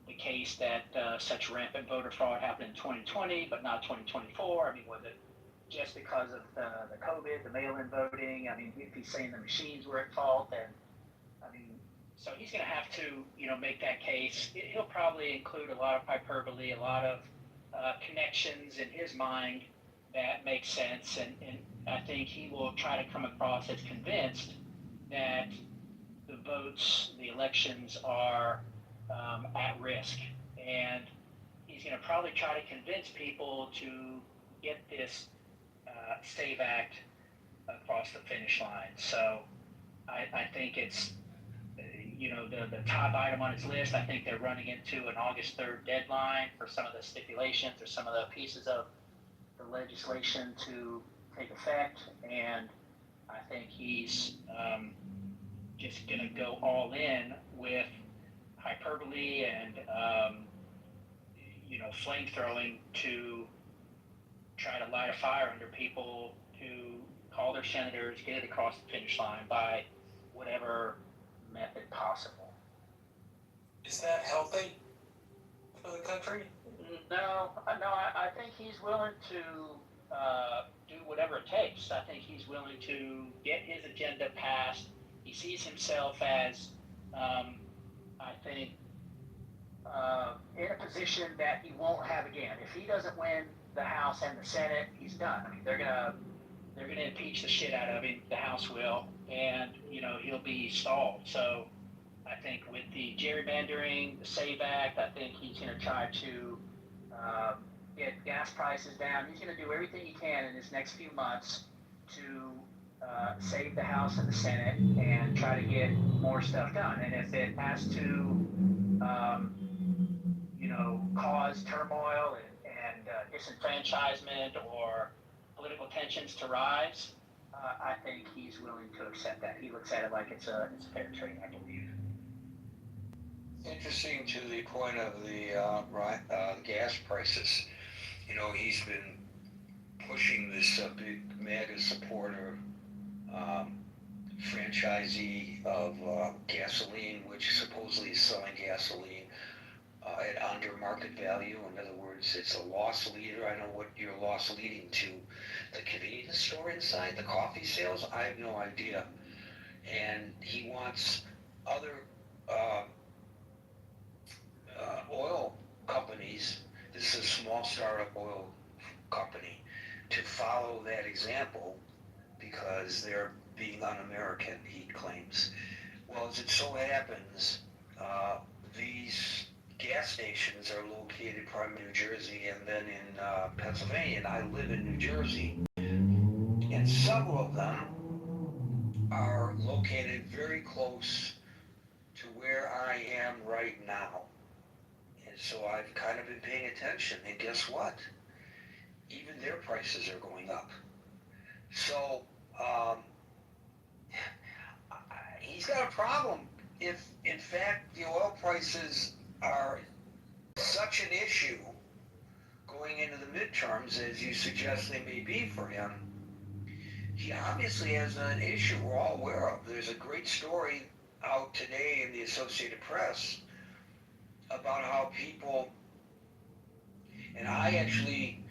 Speaker 16: the case that such rampant voter fraud happened in 2020, but not 2024? I mean, was it just because of the COVID, the mail-in voting? I mean, if he's saying the machines were at fault, then, I mean, so he's going to have to, make that case. He'll probably include a lot of hyperbole, a lot of connections in his mind that make sense, and I think he will try to come across as convinced that the votes, the elections are at risk, and he's going to probably try to convince people to get this SAVE Act across the finish line. So I think it's the top item on his list. I think they're running into an August 3rd deadline for some of the stipulations or some of the pieces of the legislation to take effect, and I think he's just going to go all in with hyperbole and flame throwing to try to light a fire under people to call their senators, get it across the finish line by whatever method possible.
Speaker 11: Is that healthy for the country?
Speaker 16: No, I think he's willing to do whatever it takes. I think he's willing to get his agenda passed. He sees himself as, I think, in a position that he won't have again. If he doesn't win the House and the Senate, he's done. I mean, they're gonna impeach the shit out of him. The House will, and he'll be stalled. So I think with the gerrymandering, the SAVE Act, I think he's going to try to get gas prices down. He's going to do everything he can in his next few months to save the House and the Senate and try to get more stuff done. And if it has to, cause turmoil and disenfranchisement or political tensions to rise, I think he's willing to accept that. He looks at it like it's a fair trade, I believe.
Speaker 8: Interesting to the point of the gas prices. He's been pushing this big MAGA supporter franchisee of gasoline, which supposedly is selling gasoline at under market value. In other words, it's a loss leader. I don't know what you're loss leading to. The convenience store inside, the coffee sales, I have no idea. And he wants other oil companies, this is a small startup oil company, to follow that example because they're being un-American, he claims. Well, as it so happens, these gas stations are located primarily in New Jersey and then in Pennsylvania, and I live in New Jersey. And several of them are located very close to where I am right now. And so I've kind of been paying attention, and guess what? Even their prices are going up. So he's got a problem if, in fact, the oil prices are such an issue going into the midterms as you suggest they may be for him. He obviously has an issue we're all aware of. There's a great story out today in the Associated Press about how people, and I actually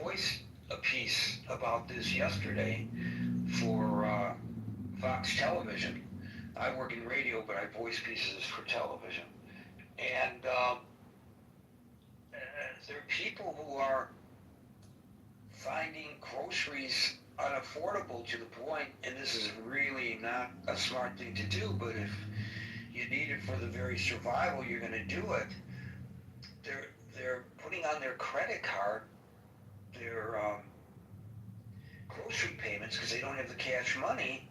Speaker 8: voiced a piece about this yesterday for Fox Television. I work in radio, but I voice pieces for television. And there are people who are finding groceries unaffordable to the point, and this is really not a smart thing to do, but if you need it for the very survival, you're going to do it. They're putting on their credit card their grocery payments because they don't have the cash money,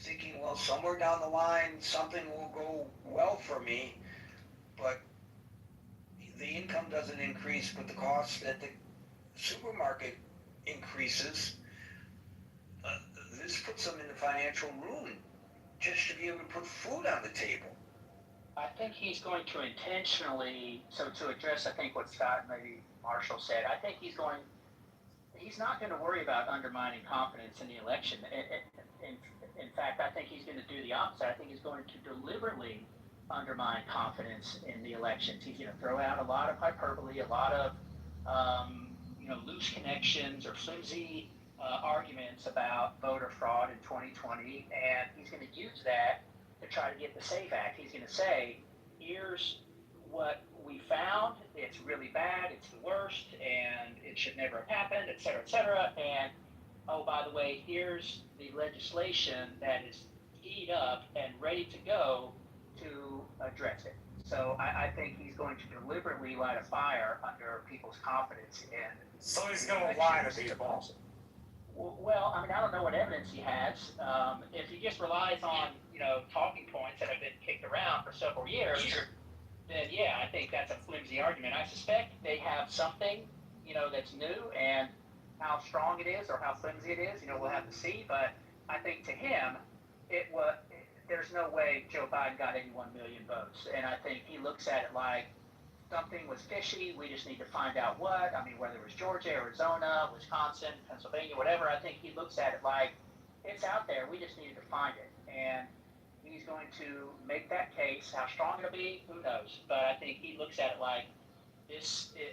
Speaker 8: thinking, well, somewhere down the line something will go well for me, but the income doesn't increase, but the cost at the supermarket increases. This puts them in the financial ruin just to be able to put food on the table.
Speaker 16: I think he's going to intentionally, so to address, I think, what Scott and maybe Marshall said, I think he's not going to worry about undermining confidence in the election. In fact, I think he's going to do the opposite. I think he's going to deliberately undermine confidence in the elections. He's going to throw out a lot of hyperbole, a lot of loose connections or flimsy arguments about voter fraud in 2020, and he's going to use that to try to get the SAVE Act. He's going to say, here's what we found, it's really bad, it's the worst, and it should never have happened, et cetera, and oh, by the way, here's the legislation that is teed up and ready to go to address it. So I think he's going to deliberately light a fire under people's confidence in.
Speaker 5: So he's going to lie to people.
Speaker 16: Well, I mean, I don't know what evidence he has. If he just relies on, talking points that have been kicked around for several years, then yeah, I think that's a flimsy argument. I suspect they have something, that's new, and how strong it is or how flimsy it is, we'll have to see. But I think to him, there's no way Joe Biden got 81 million votes. And I think he looks at it like something was fishy. We just need to find out what. I mean, whether it was Georgia, Arizona, Wisconsin, Pennsylvania, whatever. I think he looks at it like it's out there. We just needed to find it. And he's going to make that case. How strong it'll be, who knows? But I think he looks at it like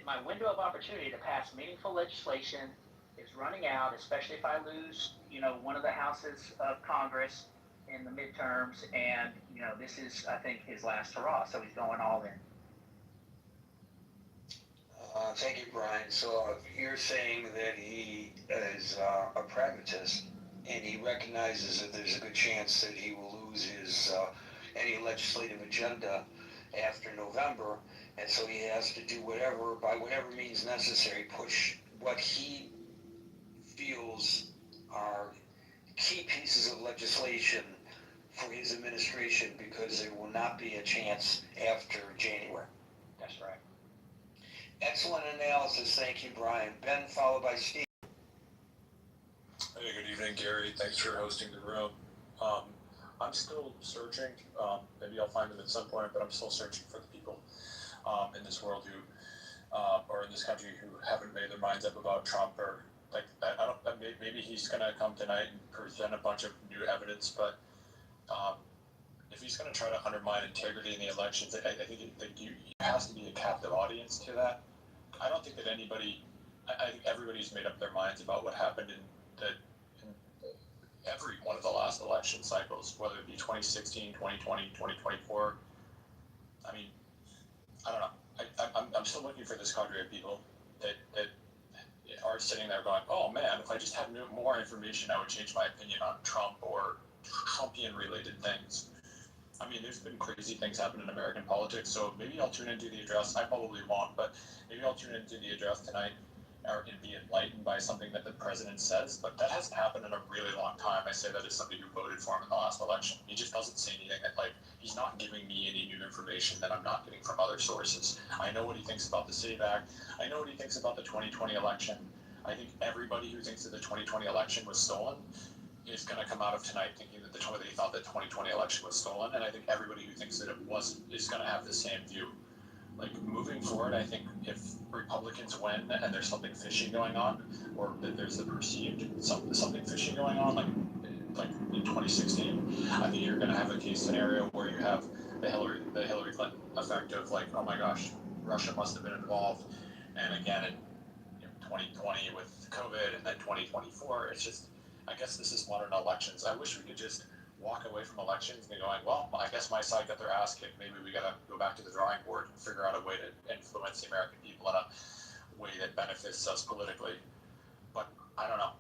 Speaker 16: my window of opportunity to pass meaningful legislation is running out, especially if I lose, one of the houses of Congress in the midterms. And, this is, I think, his last hurrah. So he's going all in.
Speaker 8: Thank you, Brian. So you're saying that he is a pragmatist, and he recognizes that there's a good chance that he will lose his any legislative agenda after November, and so he has to do by whatever means necessary, push what he feels are key pieces of legislation for his administration, because there will not be a chance after January.
Speaker 16: That's right.
Speaker 8: Excellent analysis. Thank you, Brian. Ben, followed by Steve.
Speaker 17: Hey, good evening, Gary. Thanks for hosting the room. I'm still searching. Maybe I'll find them at some point, but I'm still searching for the people in this world who, or in this country, who haven't made their minds up about Trump, or maybe he's going to come tonight and present a bunch of new evidence, but if he's going to try to undermine integrity in the elections, I think there has to be a captive audience to that. I don't think that I think everybody's made up their minds about what happened in every one of the last election cycles, whether it be 2016, 2020, 2024. I mean, I don't know. I'm still looking for this cadre of people that are sitting there going, oh man, if I just had more information, I would change my opinion on Trump or Trumpian-related things. I mean, there's been crazy things happen in American politics, so maybe I'll tune into the address. I probably won't, but maybe I'll tune into the address tonight and be enlightened by something that the president says. But that hasn't happened in a really long time. I say that as somebody who voted for him in the last election. He just doesn't say anything he's not giving me any new information that I'm not getting from other sources. I know what he thinks about the SAVE Act. I know what he thinks about the 2020 election. I think everybody who thinks that the 2020 election was stolen is going to come out of tonight thinking that they thought the 2020 election was stolen, and I think everybody who thinks that it wasn't is going to have the same view. Moving forward, I think if Republicans win and there's something fishy going on, or that there's the perceived something fishy going on, like in 2016, I think you're going to have a case scenario where you have the Hillary Clinton effect of oh my gosh, Russia must have been involved, and again in 2020 with COVID, and then 2024, it's just. I guess this is modern elections. I wish we could just walk away from elections and going, well, I guess my side got their ass kicked. Maybe we got to go back to the drawing board and figure out a way to influence the American people in a way that benefits us politically. But I don't know.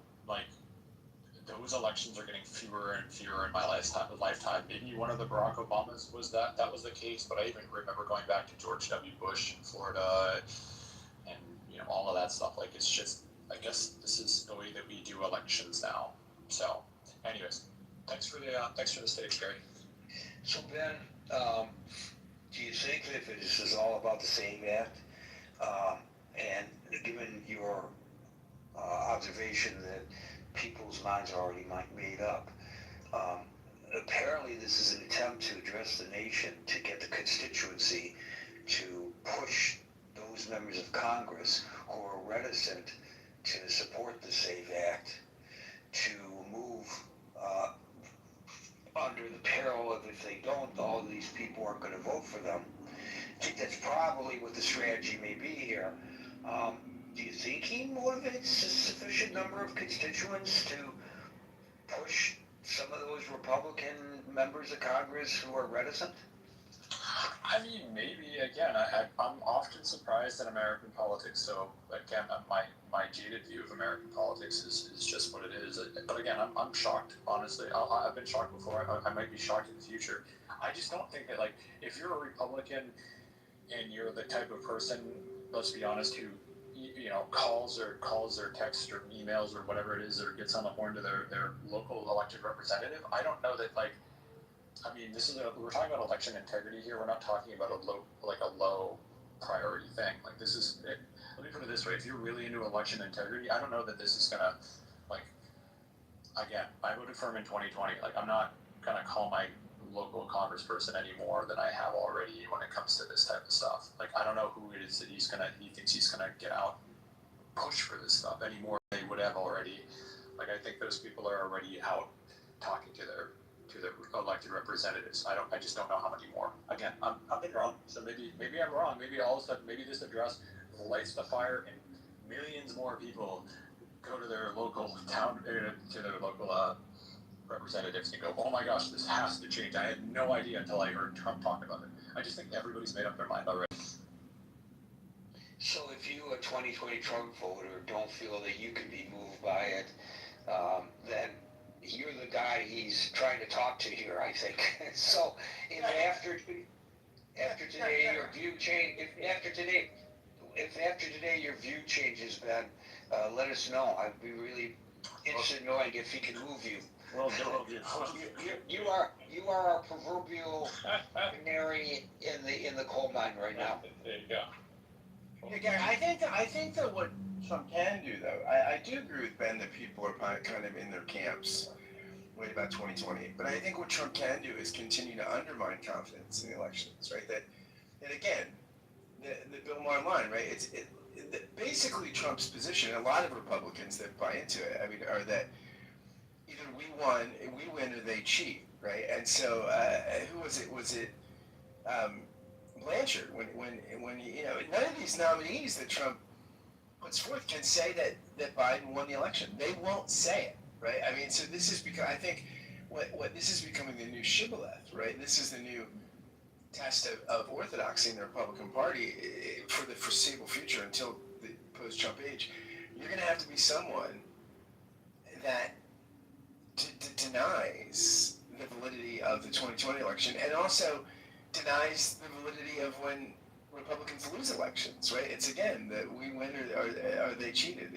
Speaker 17: Those elections are getting fewer and fewer in my lifetime. Maybe one of the Barack Obamas was that was the case, but I even remember going back to George W. Bush in Florida and all of that stuff. It's just. I guess this is the way that we do elections now. So, anyways, thanks for the stage, Gary.
Speaker 8: So Ben, do you think that this is all about the SAVE Act? And given your observation that people's minds are already made up, apparently this is an attempt to address the nation, to get the constituency to push those members of Congress who are reticent to support the SAVE Act to move
Speaker 3: I think that's probably what the strategy may be here. Do you think he motivates a sufficient number of constituents to push some of those Republican members of Congress who are reticent?
Speaker 17: I mean, maybe. Again, I'm often surprised in American politics. So again, my jaded view of American politics is just what it is. But again, I'm shocked. Honestly, I've been shocked before. I might be shocked in the future. I just don't think that, like, if you're a Republican and you're the type of person, let's be honest, who calls or texts or emails or whatever it is, or gets on the horn to their local elected representative. I don't know that, like. I mean, we're talking about election integrity here. We're not talking about a low priority thing. Like, this is, let me put it this way. If you're really into election integrity, I don't know that this is gonna, like, again, I voted for him in 2020. Like, I'm not gonna call my local congressperson any more than I have already when it comes to this type of stuff. Like, I don't know who it is that he thinks he's gonna get out and push for this stuff any more than they would have already. Like, I think those people are already out talking to their elected representatives. I just don't know how many more. Again, I've been wrong. So maybe I'm wrong. Maybe all of a sudden, maybe this address lights the fire and millions more people go to their local town, to their local representatives and go, oh my gosh, this has to change. I had no idea until I heard Trump talk about it. I just think everybody's made up their mind already.
Speaker 3: So if you, a 2020 Trump voter, don't feel that you can be moved by it, then you're the guy he's trying to talk to here, I think. So if after today your view change, if after today your view changes, Ben, let us know. I'd be really interested in knowing if he can move you.
Speaker 17: Well,
Speaker 3: you are our proverbial canary in the coal mine right now.
Speaker 17: There you go.
Speaker 9: Yeah, Gary, I think that what Trump can do, though, I do agree with Ben that people are kind of in their camps right about 2020. But I think what Trump can do is continue to undermine confidence in the elections, right? And again, the Bill Maher line, right? Basically Trump's position, and a lot of Republicans that buy into it, I mean, are that either we win or they cheat, right? And so who was it? Was it Blanchard? When none of these nominees that Trump puts forth can say that Biden won the election. They won't say it, right? I mean, so this is because I think what this is becoming the new shibboleth, right? This is the new test of orthodoxy in the Republican Party for the foreseeable future until the post-Trump age. You're going to have to be someone that denies the validity of the 2020 election and also denies the validity of when Republicans lose elections, right? It's again that we win or they cheated.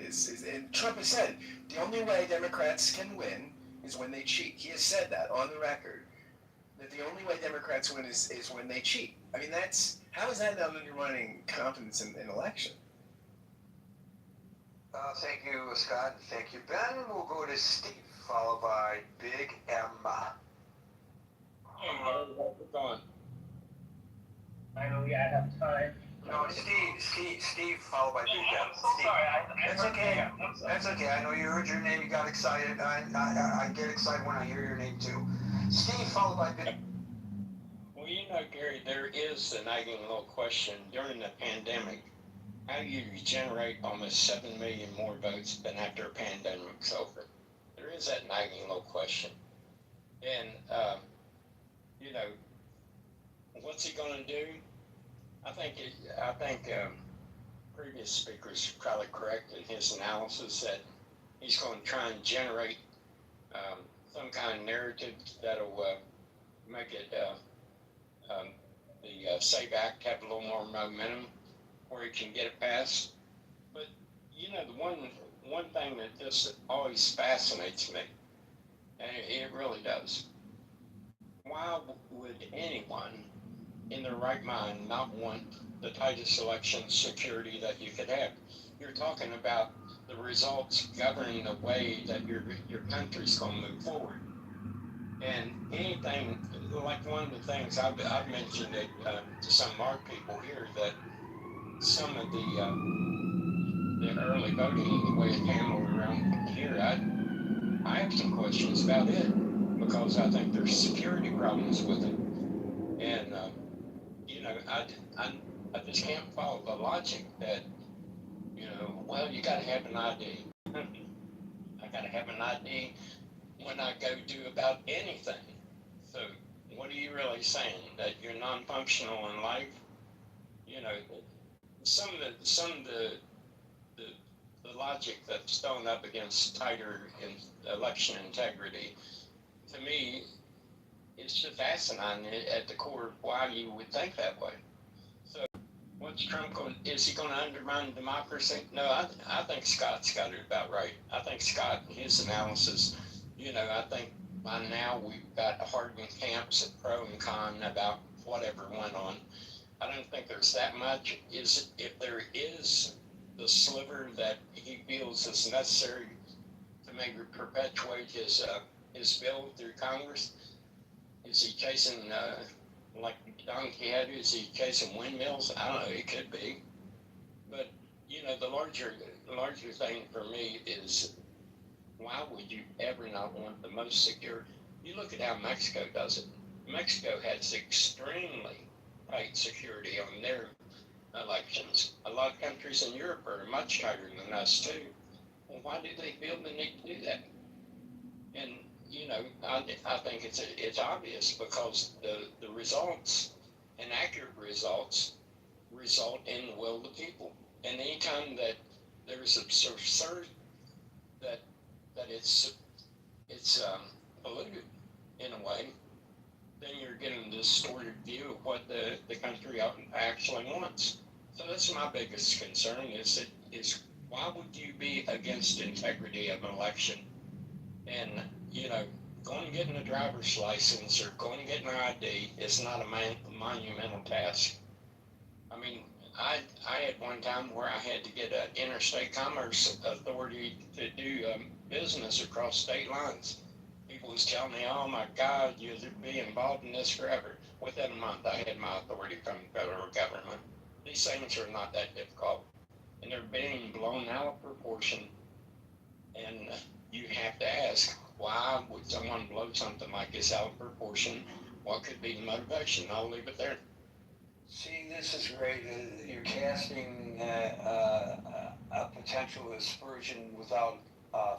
Speaker 9: And Trump has said the only way Democrats can win is when they cheat. He has said that on the record, that the only way Democrats win is when they cheat. I mean, how is that not undermining confidence in election?
Speaker 3: Thank you, Scott. Thank you, Ben. We'll go to Steve, followed by Big Emma.
Speaker 16: I know we have time.
Speaker 3: No, Steve, followed by Big Emma.
Speaker 16: I'm so sorry.
Speaker 3: That's okay. That's okay. I know you heard your name, you got excited. I get excited when I hear your name too. Steve, followed by Big.
Speaker 18: Well, Gary, there is a nagging little question during the pandemic. How do you regenerate almost 7 million more votes than after a pandemic's over? There is that nagging little question. And, what's he going to do? I think previous speakers probably correct in his analysis that he's going to try and generate some kind of narrative that'll make it the SAVE Act have a little more momentum where he can get it passed. But the one thing that just always fascinates me, and it really does, why would anyone in their right mind not want the tightest election security that you could have? You're talking about the results governing the way that your country's going to move forward. And anything, like one of the things I've mentioned it, to some of our people here, that some of the early voting, the way it handled around here, I have some questions about it because I think there's security problems with it. And, know, I just can't follow the logic that, you know, well, you got to have an ID. I got to have an ID when I go do about anything. So what are you really saying? That you're non-functional in life? You know, some of the logic that's thrown up against tighter election integrity, to me, it's just asinine at the core of why you would think that way. So what's Trump going? Is he going to undermine democracy? No, I think Scott's got it about right. I think Scott, his analysis, you know, I think by now we've got hardened camps of pro and con about whatever went on. I don't think there's that much. If there is the sliver that he feels is necessary to maybe perpetuate his bill through Congress, is he chasing like Don Quixote? Is he chasing windmills? I don't know. It could be, but you know, the larger thing for me is, why would you ever not want the most secure? You look at how Mexico does it. Mexico has extremely tight security on their elections. A lot of countries in Europe are much tighter than us too. Well, why do they feel the need to do that? And you know, I think it's obvious, because the results and accurate results result in the will of the people. And anytime that there's absurd that it's polluted in a way, then you're getting a distorted view of what the country actually wants. So that's my biggest concern, is why would you be against integrity of an election? And, you know, going and getting a driver's license or going and getting an ID is not a monumental task. I mean, I had one time where I had to get an interstate commerce authority to do business across state lines. People was telling me, oh my God, you'll be involved in this forever. Within a month, I had my authority from the federal government. These things are not that difficult, and they're being blown out of proportion. And you have to ask, why would someone blow something like this out of proportion? What could be the motivation? I'll leave it there.
Speaker 3: See, this is great. You're casting a potential aspersion without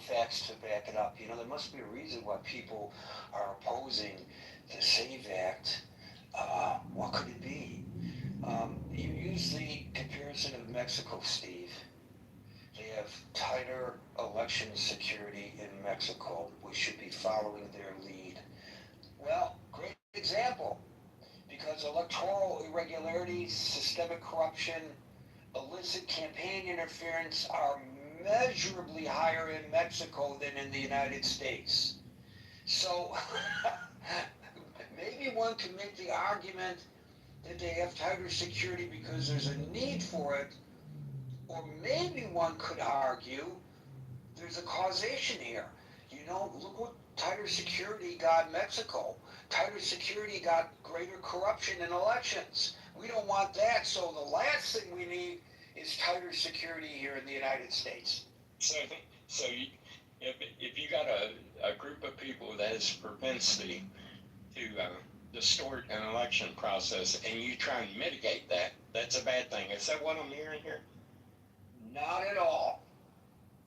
Speaker 3: facts to back it up. You know, there must be a reason why people are opposing the SAVE Act. What could it be? You use the comparison of Mexico, Steve. They have tighter election security in Mexico. We should be following their lead. Well, great example. Because electoral irregularities, systemic corruption, illicit campaign interference are measurably higher in Mexico than in the United States. So maybe one can make the argument that they have tighter security because there's a need for it, or maybe one could argue there's a causation here. You know, look what tighter security got Mexico. Tighter security got greater corruption in elections. We don't want that, so the last thing we need is tighter security here in the United States.
Speaker 18: So if you got a group of people that has propensity to distort an election process, and you try and mitigate that, that's a bad thing. Is that what I'm hearing here?
Speaker 3: Not at all.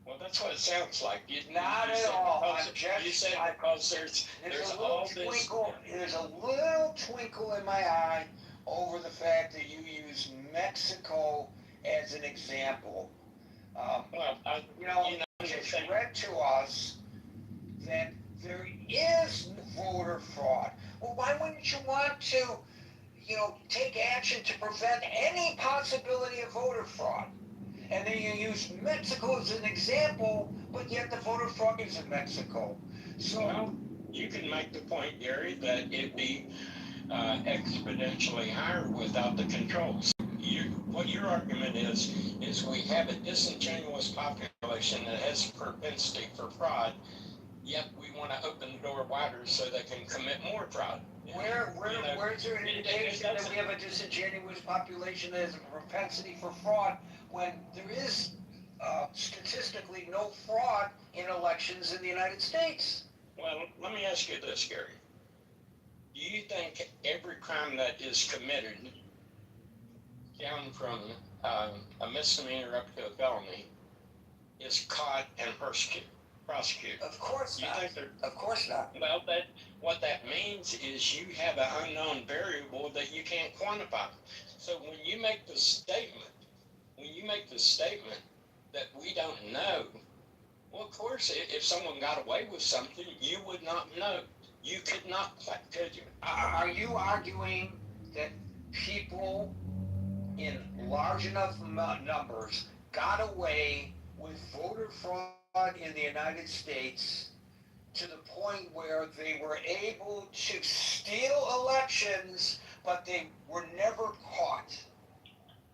Speaker 18: Well, that's what it sounds like.
Speaker 3: Not at all.
Speaker 18: You said because there's
Speaker 3: a
Speaker 18: all
Speaker 3: little
Speaker 18: this.
Speaker 3: twinkle. There's a little twinkle in my eye over the fact that you use Mexico as an example. It's read to us that there is voter fraud. Well, why wouldn't you want to, take action to prevent any possibility of voter fraud? And then you use Mexico as an example, but yet the voter fraud is in Mexico. So,
Speaker 18: well, you can make the point, Gary, that it'd be exponentially higher without the controls. What your argument is we have a disingenuous population that has a propensity for fraud, yet we want to open the door wider so they can commit more fraud.
Speaker 3: Where's there an indication that we have a disingenuous population that has a propensity for fraud when there is statistically no fraud in elections in the United States?
Speaker 18: Well, let me ask you this, Gary. Do you think every crime that is committed down from a misdemeanor up to a felony is caught and prosecuted.
Speaker 3: Of course
Speaker 18: You
Speaker 3: not.
Speaker 18: think they're,
Speaker 3: Of course not.
Speaker 18: well, what that means is you have an unknown variable that you can't quantify. So when you make the statement that we don't know, well, of course, if someone got away with something, you would not know. You could not, could you?
Speaker 3: Are you arguing that people in large enough numbers got away with voter fraud in the United States to the point where they were able to steal elections, but they were never caught?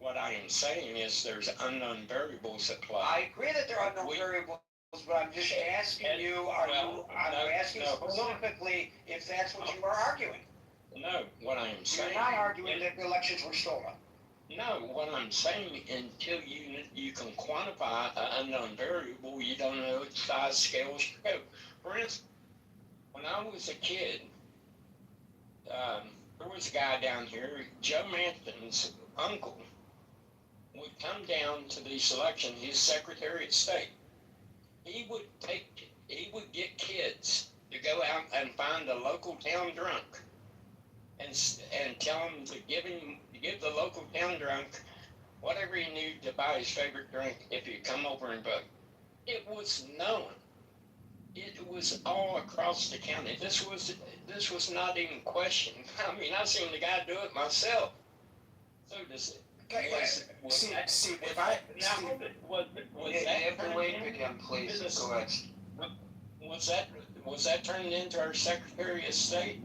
Speaker 18: What I am saying is there's unknown variables at play.
Speaker 3: I agree that there are unknown variables, but I'm just asking you, I'm asking specifically if that's what you are arguing.
Speaker 18: No, what I am saying.
Speaker 3: You're not arguing that the elections were stolen.
Speaker 18: No, what I'm saying, until you can quantify an unknown variable, you don't know its size, scale, or scope. For instance, when I was a kid, there was a guy down here, Joe Manchin's uncle, would come down to these elections, his Secretary of State. He would get kids to go out and find a local town drunk and tell him to give the local town drunk whatever he needed to buy his favorite drink if he'd come over and vote. It was known. It was all across the county. This was not even questioned. I mean, I've seen the guy do it myself. So does it.
Speaker 9: Steve,
Speaker 3: Please, go ahead.
Speaker 18: Was that turned into our Secretary of State?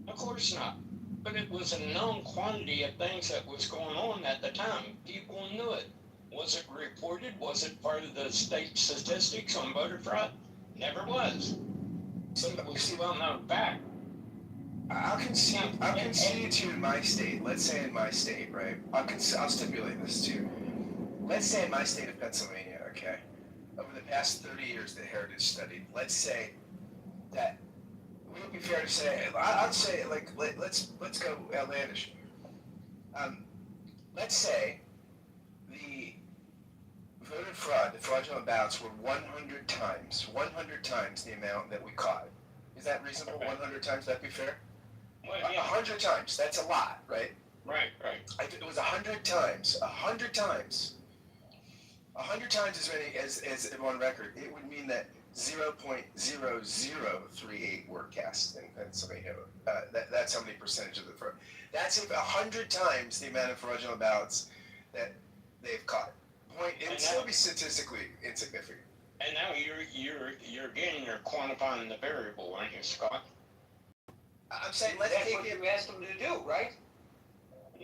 Speaker 18: Of course not. But it was a known quantity of things that was going on at the time. People knew it. Was it reported? Was it part of the state statistics on voter fraud? Never was. But it was a well-known fact.
Speaker 9: I'll concede to my state. Let's say in my state, right? I'll stipulate this too. Let's say in my state of Pennsylvania, okay? Over the past 30 years, the Heritage studied. Let's say that would it be fair to say? I'd say let's go outlandish. Let's say the voter fraud, the fraudulent ballots were 100 times the amount that we caught. Is that reasonable? 100 times, that'd be fair?
Speaker 18: Well, yeah.
Speaker 9: 100 times, that's a lot, right?
Speaker 18: Right.
Speaker 9: If it was 100 times as many as on record, it would mean that 0.0038 were cast in Pennsylvania. That's how many percentage of the fraud. That's 100 times the amount of fraudulent ballots that they've caught. It would still be statistically insignificant.
Speaker 18: And now you're quantifying the variable, aren't you, Scott?
Speaker 3: I'm saying let's take what you asked him to do, right?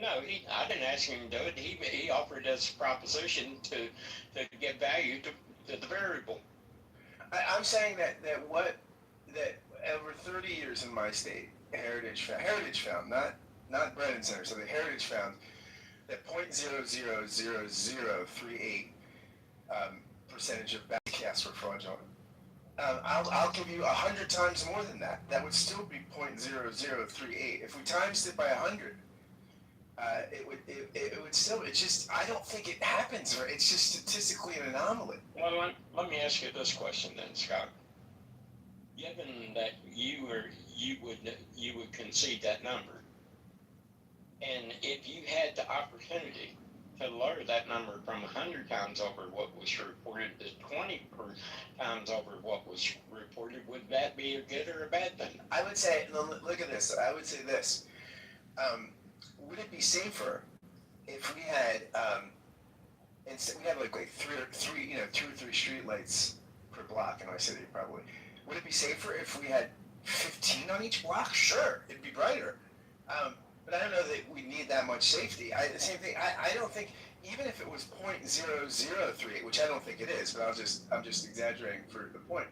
Speaker 18: No, I didn't ask him to do it. He offered us a proposition to give value to the variable.
Speaker 9: I'm saying that over 30 years in my state, Heritage found, not Brennan Center, so the Heritage found that 0.000038 percentage of ballot casts were fraudulent. I'll give you 100 times more than that. That would still be 0.0038. If we times it by 100, it would still. It's just I don't think it happens. Or it's just statistically an anomaly.
Speaker 18: Well, let me ask you this question then, Scott. Given that you would concede that number, and if you had the opportunity to lower that number from 100 times over what was reported to 20 times over what was reported, would that be a good or a bad thing?
Speaker 9: I would say, look at this. I would say this. Would it be safer if we had, instead we have like 2 or 3 street lights per block in our city probably. Would it be safer if we had 15 on each block? Sure, it'd be brighter. But I don't know that we need that much safety. The same thing. I don't think even if it was 0.003, which I don't think it is, but I'm just exaggerating for the point.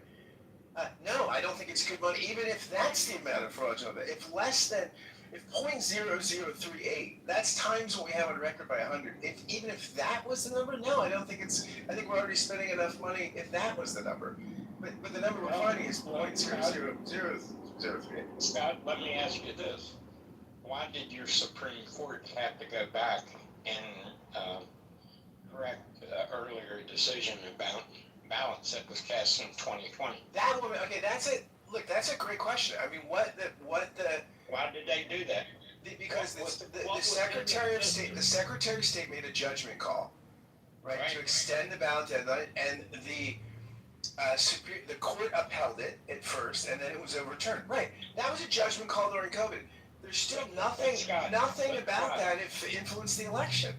Speaker 9: No, I don't think it's good money. Even if that's the amount of fraudulent, if 0.0038, that's times what we have on record by 100. Even if that was the number, no, I don't think it's. I think we're already spending enough money if that was the number. But the number we're finding is 0.0003.
Speaker 18: Scott, let me ask you this. Why did your Supreme Court have to go back and correct earlier decision about ballots that was cast in 2020.
Speaker 9: That woman, okay, that's it. Look, that's a great question. I mean,
Speaker 18: Why did they do that?
Speaker 9: because the Secretary of State, made a judgment call, right, to extend the ballot deadline, and the court upheld it at first, and then it was overturned. Right, that was a judgment call during COVID. There's still nothing about that influenced the election.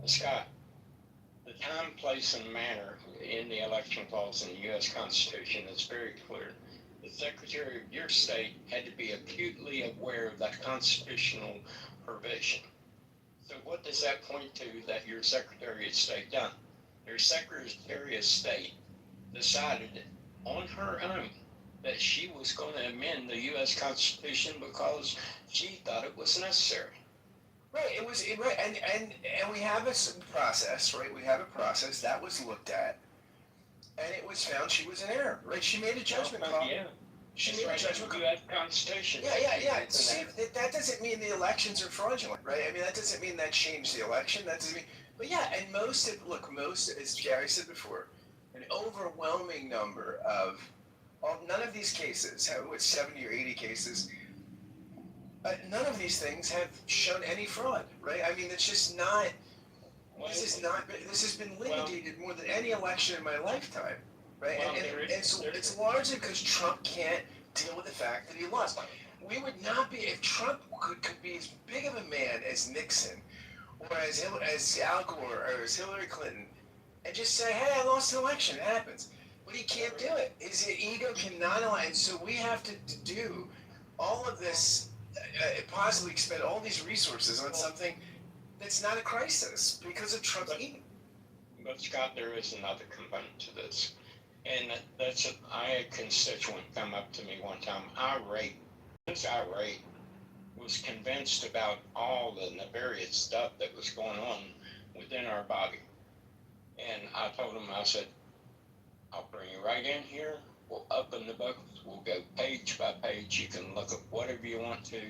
Speaker 18: Scott, the time, place, and manner in the election clause in the U.S. Constitution is very clear. The Secretary of your state had to be acutely aware of that constitutional provision. So what does that point to that your Secretary of State done? Your Secretary of State decided on her own that she was going to amend the U.S. Constitution because she thought it was necessary.
Speaker 9: Right, it was right, and we have a process, right? We have a process that was looked at, and it was found she was in error, right? She made a judgment call.
Speaker 18: Yeah.
Speaker 9: She made a judgment call.
Speaker 18: U.S. Constitution.
Speaker 9: Yeah. See, that doesn't mean the elections are fraudulent, right? I mean, that doesn't mean that changed the election. That doesn't mean, but yeah, and most, as Gary said before, an overwhelming number of, none of these cases, with 70 or 80 cases, none of these things have shown any fraud, right? I mean, it's just not. This has been litigated more than any election in my lifetime, right? And so it's largely because Trump can't deal with the fact that he lost. We would not be, if Trump could be as big of a man as Nixon, or as Al Gore, or as Hillary Clinton, and just say, hey, I lost an election, it happens. But he can't do it. His ego cannot allow it. And so we have to do all of this, possibly expend all these resources on something that's not a crisis because of Trump's ego.
Speaker 18: But Scott, there is another component to this. And I had a constituent come up to me one time, irate, was convinced about all the nefarious stuff that was going on within our body. And I told him, I said, I'll bring you right in here. We'll open the book. We'll go page by page. You can look at whatever you want to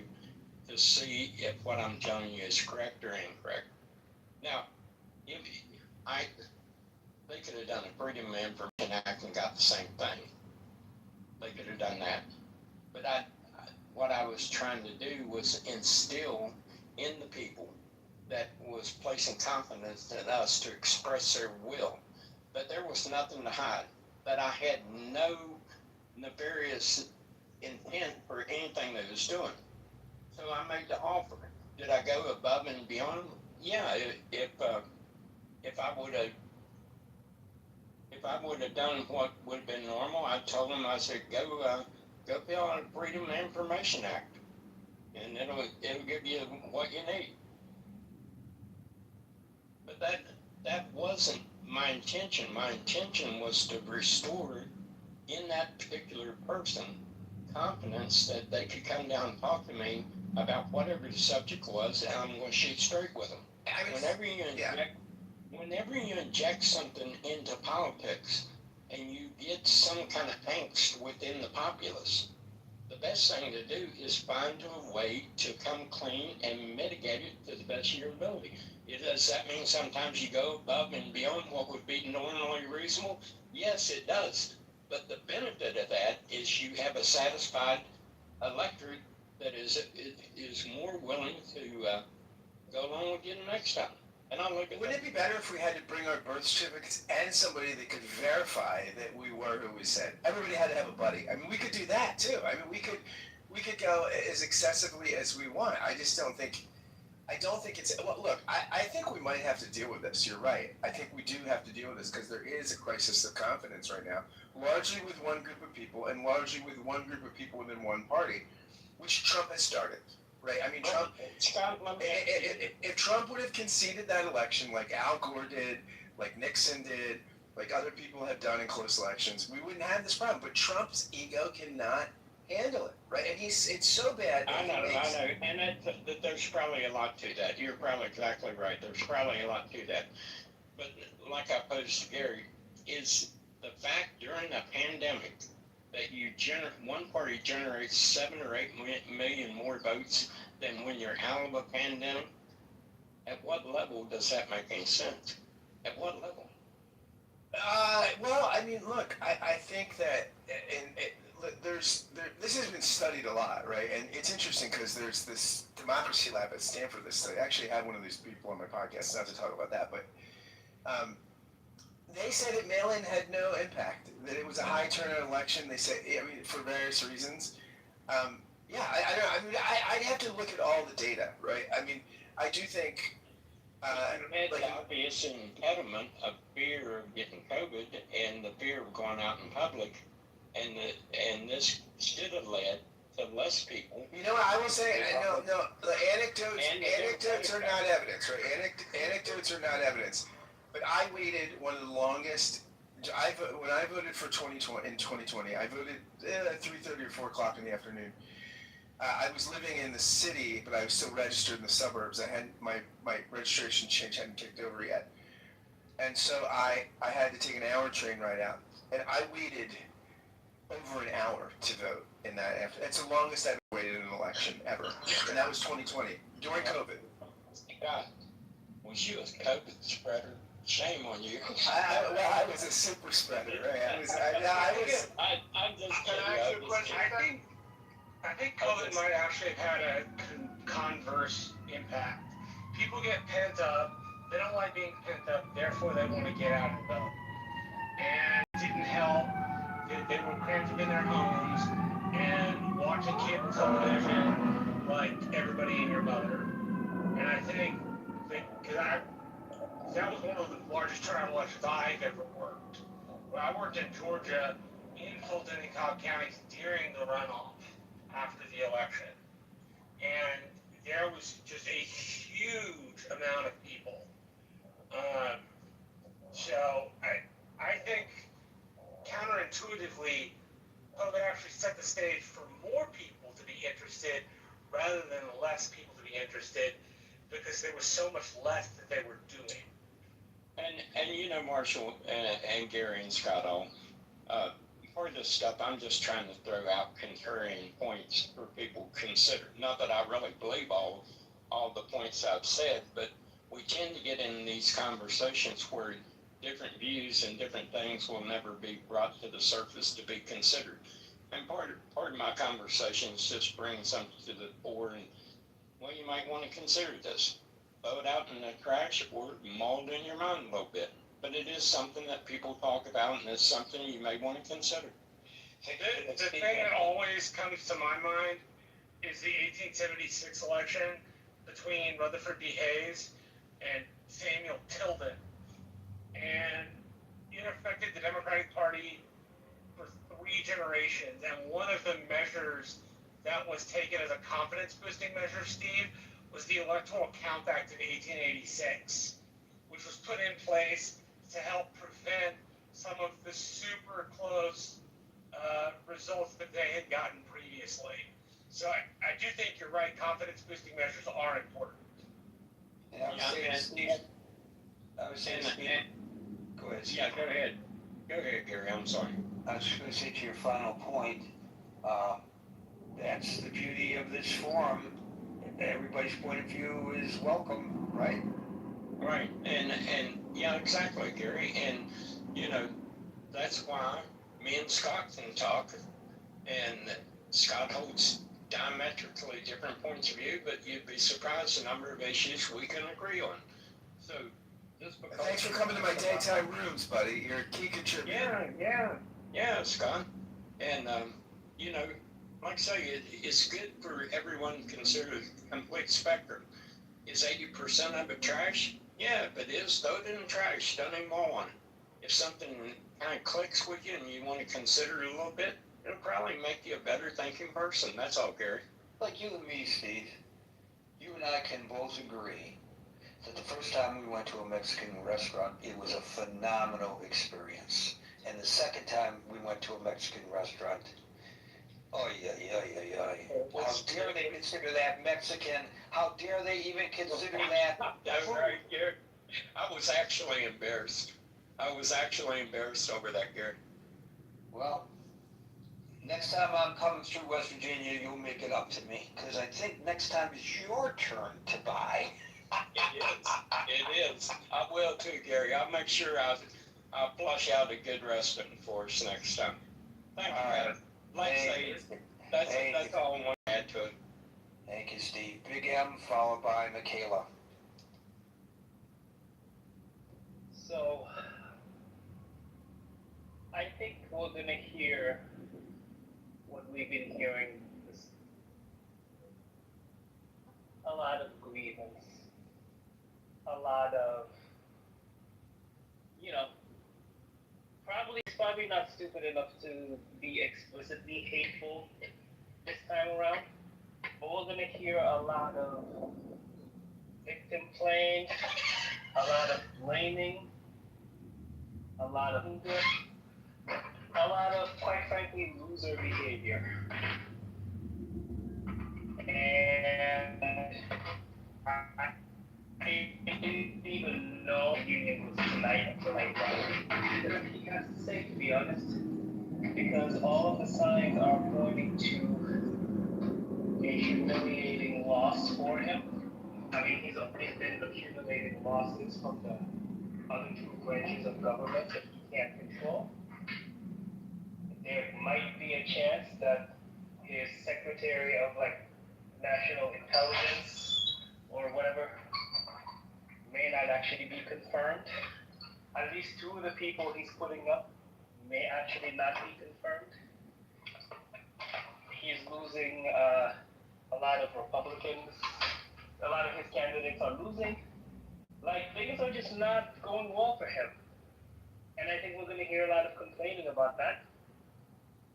Speaker 18: see if what I'm telling you is correct or incorrect. Now, they could have done a Freedom of Information Act and got the same thing. They could have done that. But what I was trying to do was instill in the people that was placing confidence in us to express their will. But there was nothing to hide. That I had no nefarious intent for anything that I was doing. So I made the offer. Did I go above and beyond? Yeah. If I would have done what would have been normal, I told them, I said, go fill out a Freedom of Information Act, and it'll give you what you need. But that wasn't my intention. My intention was to restore in that particular person confidence that they could come down and talk to me about whatever the subject was, and I'm going to shoot straight with them. Whenever you inject something into politics and you get some kind of angst within the populace, the best thing to do is find a way to come clean and mitigate it to the best of your ability. Does that mean sometimes you go above and beyond what would be normally reasonable? Yes, it does. But the benefit of that is you have a satisfied electorate that is more willing to go along with you the next time. And I look at
Speaker 9: Wouldn't it be better if we had to bring our birth certificates and somebody that could verify that we were who we said? Everybody had to have a buddy. I mean, we could do that too. I mean, we could go as excessively as we want. I don't think it's, well, look, I think we might have to deal with this. You're right. I think we do have to deal with this because there is a crisis of confidence right now, largely with one group of people and largely with one group of people within one party, which Trump has started. Right, I mean, Trump. If Trump would have conceded that election, like Al Gore did, like Nixon did, like other people have done in close elections, we wouldn't have this problem. But Trump's ego cannot handle it, right? And it's so bad.
Speaker 18: I know, and there's probably a lot to that. You're probably exactly right. There's probably a lot to that. But like I posed to Gary, is the fact during a pandemic that one party generates 7 or 8 million more votes than when you're out of a pandemic, At what level does that make any sense? At what level?
Speaker 9: Well, I mean, look, I think that this has been studied a lot, right? And it's interesting because there's this democracy lab at Stanford that study. I actually had one of these people on my podcast, not to talk about that, but they said that mail-in had no impact, that it was a high turnout election. They said, I mean, for various reasons. Yeah, I mean, I'd have to look at all the data, right? I mean, I do think.
Speaker 18: The obvious impediment of fear of getting COVID and the fear of going out in public, and this should have led to less people.
Speaker 9: You know what I will say? No, the anecdotes are not evidence, right? Anecdotes are not evidence. But I waited one of the longest. When I voted for 2020 in 2020, I voted at 3:30 or 4 o'clock in the afternoon. I was living in the city, but I was still registered in the suburbs. I had my registration change hadn't kicked over yet, and so I had to take an hour train ride out, and I waited over an hour to vote in that. It's the longest I've waited in an election ever, and that was 2020 during COVID.
Speaker 18: God, was you a COVID spreader? Shame on you.
Speaker 9: I was a super spreader, right? I'm just
Speaker 18: kidding.
Speaker 5: I think COVID might actually have had a converse impact. People get pent up. They don't like being pent up. Therefore, they want to get out and vote. And it didn't help that they were cramped in their homes and watching cable television like everybody and your mother. And I think that was one of the largest turnout elections I've ever worked. When I worked in Georgia, in Fulton and Cobb counties during the runoff after the election. And there was just a huge amount of people. So I think counterintuitively, COVID actually set the stage for more people to be interested rather than less people to be interested because there was so much less that they were doing.
Speaker 18: And you know, Marshall and Gary and Scott all, part of this stuff I'm just trying to throw out contrarian points for people to consider. Not that I really believe all the points I've said, but we tend to get in these conversations where different views and different things will never be brought to the surface to be considered. And part of my conversation is just bringing something to the fore and, well, you might want to consider this. Throw it out in the trash or mold in your mind a little bit. But it is something that people talk about, and it's something you may want to consider.
Speaker 5: The thing that always comes to my mind is the 1876 election between Rutherford B. Hayes and Samuel Tilden. And it affected the Democratic Party for 3 generations. And one of the measures that was taken as a confidence-boosting measure, Steve, was the Electoral Count Act of 1886, which was put in place to help prevent some of the super close results that they had gotten previously. So I do think you're right, confidence-boosting measures are important.
Speaker 3: And I was saying, Steve, go ahead.
Speaker 18: Yeah, go ahead. Go ahead, Gary, I'm sorry.
Speaker 3: I was just going to say to your final point, that's the beauty of this forum. Everybody's point of view is welcome, right?
Speaker 18: Right, and yeah, exactly, Gary. And, you know, that's why me and Scott can talk, and Scott holds diametrically different points of view, but you'd be surprised the number of issues we can agree on. So, just because...
Speaker 9: Thanks for coming to my daytime rooms, buddy. You're a key contributor.
Speaker 18: Yeah, Scott. And, you know, like I say, it's good for everyone to consider the complete spectrum. Is 80% of it trash? Yeah, if it is, throw it in the trash. Don't even mull on it. If something kind of clicks with you and you want to consider it a little bit, it'll probably make you a better thinking person. That's all, Gary.
Speaker 3: Like you and me, Steve, you and I can both agree that the first time we went to a Mexican restaurant, it was a phenomenal experience. And the second time we went to a Mexican restaurant, oh, yeah. How dare they consider that Mexican? How dare they even consider that?
Speaker 18: That's right, Gary. I was actually embarrassed. Over that, Gary.
Speaker 3: Well, next time I'm coming through West Virginia, you'll make it up to me. Because I think next time it's your turn to buy.
Speaker 18: It is. I will too, Gary. I'll make sure I'll flush out a good resting for us next time. Thank you, Adam. Like I say, that's all I want to add to it.
Speaker 8: Thank you, Steve. Big M, followed by Michaela.
Speaker 16: So, I think we're gonna hear what we've been hearing, is a lot of grievance, a lot of, probably not stupid enough to be explicitly hateful this time around, but we're gonna hear a lot of victim playing, a lot of blaming, a lot of anger, a lot of, quite frankly, loser behavior. And I didn't even know the union was tonight until I found what he has to say, to be honest. Because all of the signs are pointing to a humiliating loss for him. I mean, he's already been accumulating losses from the other two branches of government that he can't control. There might be a chance that his secretary of national intelligence or whatever may not actually be confirmed. At least two of the people he's putting up may actually not be confirmed. He's losing a lot of Republicans. A lot of his candidates are losing. Things are just not going well for him. And I think we're going to hear a lot of complaining about that.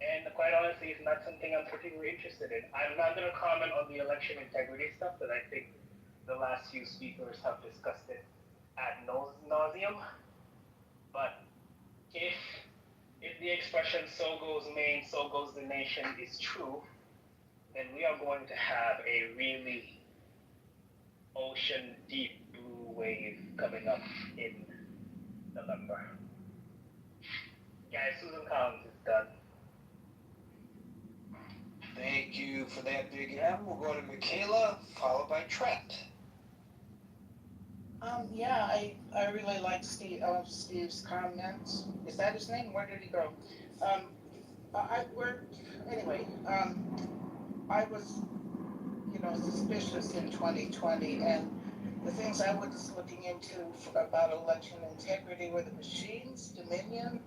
Speaker 16: And quite honestly, it's not something I'm particularly interested in. I'm not going to comment on the election integrity stuff, that I think the last few speakers have discussed it ad nauseum. But if the expression "so goes Maine, so goes the nation" is true, then we are going to have a really ocean deep blue wave coming up in November. Guys, Susan Collins is done.
Speaker 8: Thank you for that, Big M. We'll go to Michaela, followed by Trent.
Speaker 19: Yeah, I really like Steve's comments. Is that his name? Where did he go? I was, suspicious in 2020, and the things I was looking into about election integrity were the machines, Dominion,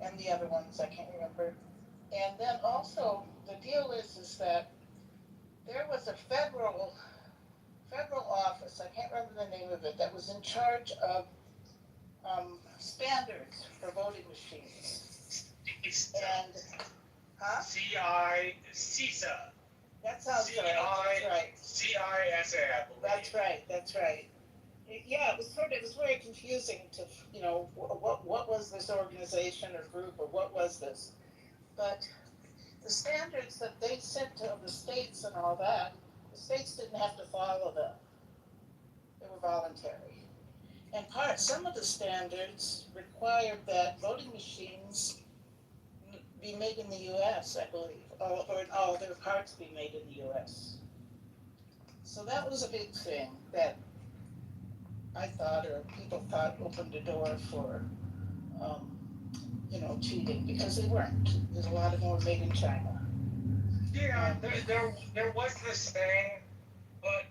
Speaker 19: and the other ones I can't remember. And then also the deal is that there was a federal office, I can't remember the name of it, that was in charge of standards for voting machines. And, huh?
Speaker 5: CISA.
Speaker 19: That sounds right. That's right.
Speaker 5: CISA, I believe.
Speaker 19: That's right. Yeah, it was very confusing to, what was this organization or group, or what was this? But the standards that they sent to the states and all that, the states didn't have to follow them. They were voluntary. And some of the standards required that voting machines be made in the U.S., I believe, or all their parts be made in the U.S. So that was a big thing that I thought, or people thought, opened the door for, cheating, because they weren't. There's a lot of them were made in China.
Speaker 5: Yeah, there was this thing, but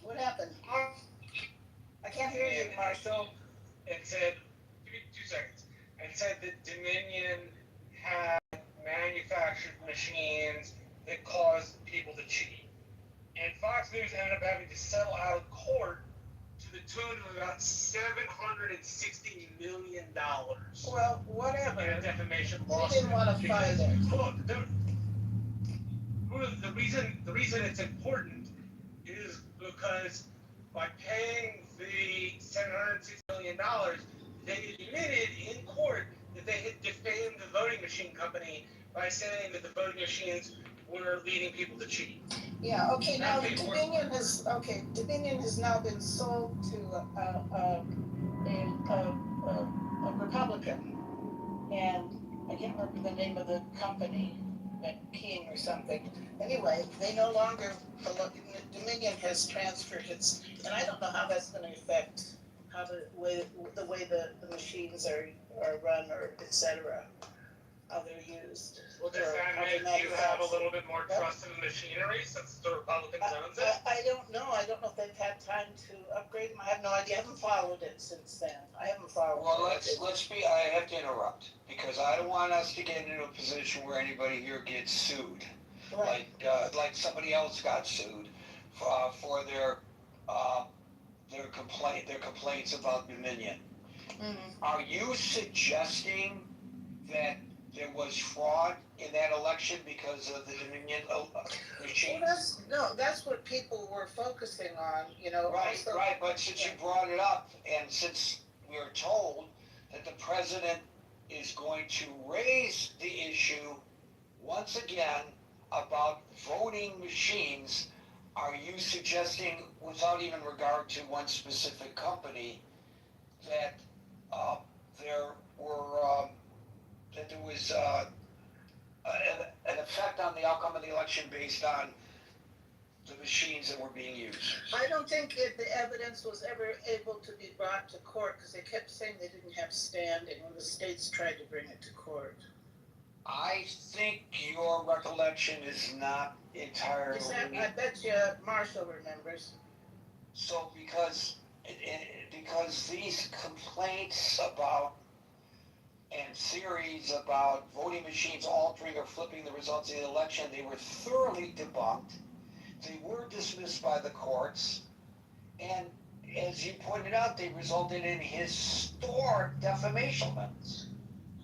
Speaker 19: what happened? I can't hear you, Marshall.
Speaker 5: It said, give me 2 seconds. It said that Dominion had manufactured machines that caused people to cheat. And Fox News ended up having to settle out of court to the tune of about $760 million.
Speaker 19: Well, whatever.
Speaker 5: In a defamation
Speaker 19: We
Speaker 5: lawsuit.
Speaker 19: didn't want to fight it.
Speaker 5: Look, the reason it's important is because by paying the $760 million, they admitted in court that they had defamed the voting machine company by saying that the voting machines were leading people to cheat.
Speaker 19: Yeah, okay, now Dominion has now been sold to a Republican, and I can't remember the name of the company, King or something, Anyway, they no longer, Dominion has transferred its, and I don't know how that's gonna affect how the way the machines are run or et cetera, how they're used.
Speaker 5: Well, does
Speaker 19: or
Speaker 5: that
Speaker 19: how they're
Speaker 5: make you have a
Speaker 19: manufactured.
Speaker 5: little bit more trust in the machinery since the Republicans owns it?
Speaker 19: I don't know. I don't know if they've had time to upgrade them. I have no idea. I haven't followed it since then. I haven't followed
Speaker 8: Well,
Speaker 19: it.
Speaker 8: I have to interrupt, because I don't want us to get into a position where anybody here gets sued.
Speaker 19: Right.
Speaker 8: Like somebody else got sued for their complaints about Dominion.
Speaker 19: Mm-hmm.
Speaker 8: Are you suggesting that there was fraud in that election because of the Dominion machines?
Speaker 19: Well, that's what people were focusing on, you know.
Speaker 8: Right,
Speaker 19: also,
Speaker 8: right, but since you brought it up, and since we are told that the president is going to raise the issue once again about voting machines, are you suggesting, without even regard to one specific company, that there was an effect on the outcome of the election based on the machines that were being used?
Speaker 19: I don't think the evidence was ever able to be brought to court because they kept saying they didn't have standing when the states tried to bring it to court.
Speaker 8: I think your recollection is not entirely.
Speaker 19: I bet you Marshall remembers.
Speaker 8: So because these complaints about and theories about voting machines altering or flipping the results of the election, they were thoroughly debunked. They were dismissed by the courts, and as you pointed out, they resulted in historic defamation suits.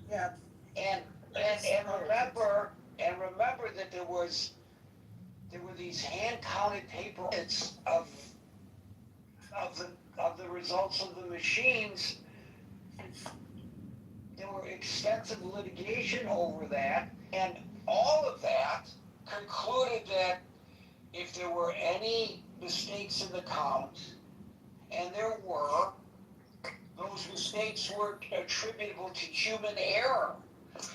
Speaker 19: Yeah.
Speaker 8: And remember that there were these hand-counted papers of the results of the machines. There were extensive litigation over that, and all of that concluded that if there were any mistakes in the count, and there were, those mistakes were attributable to human error,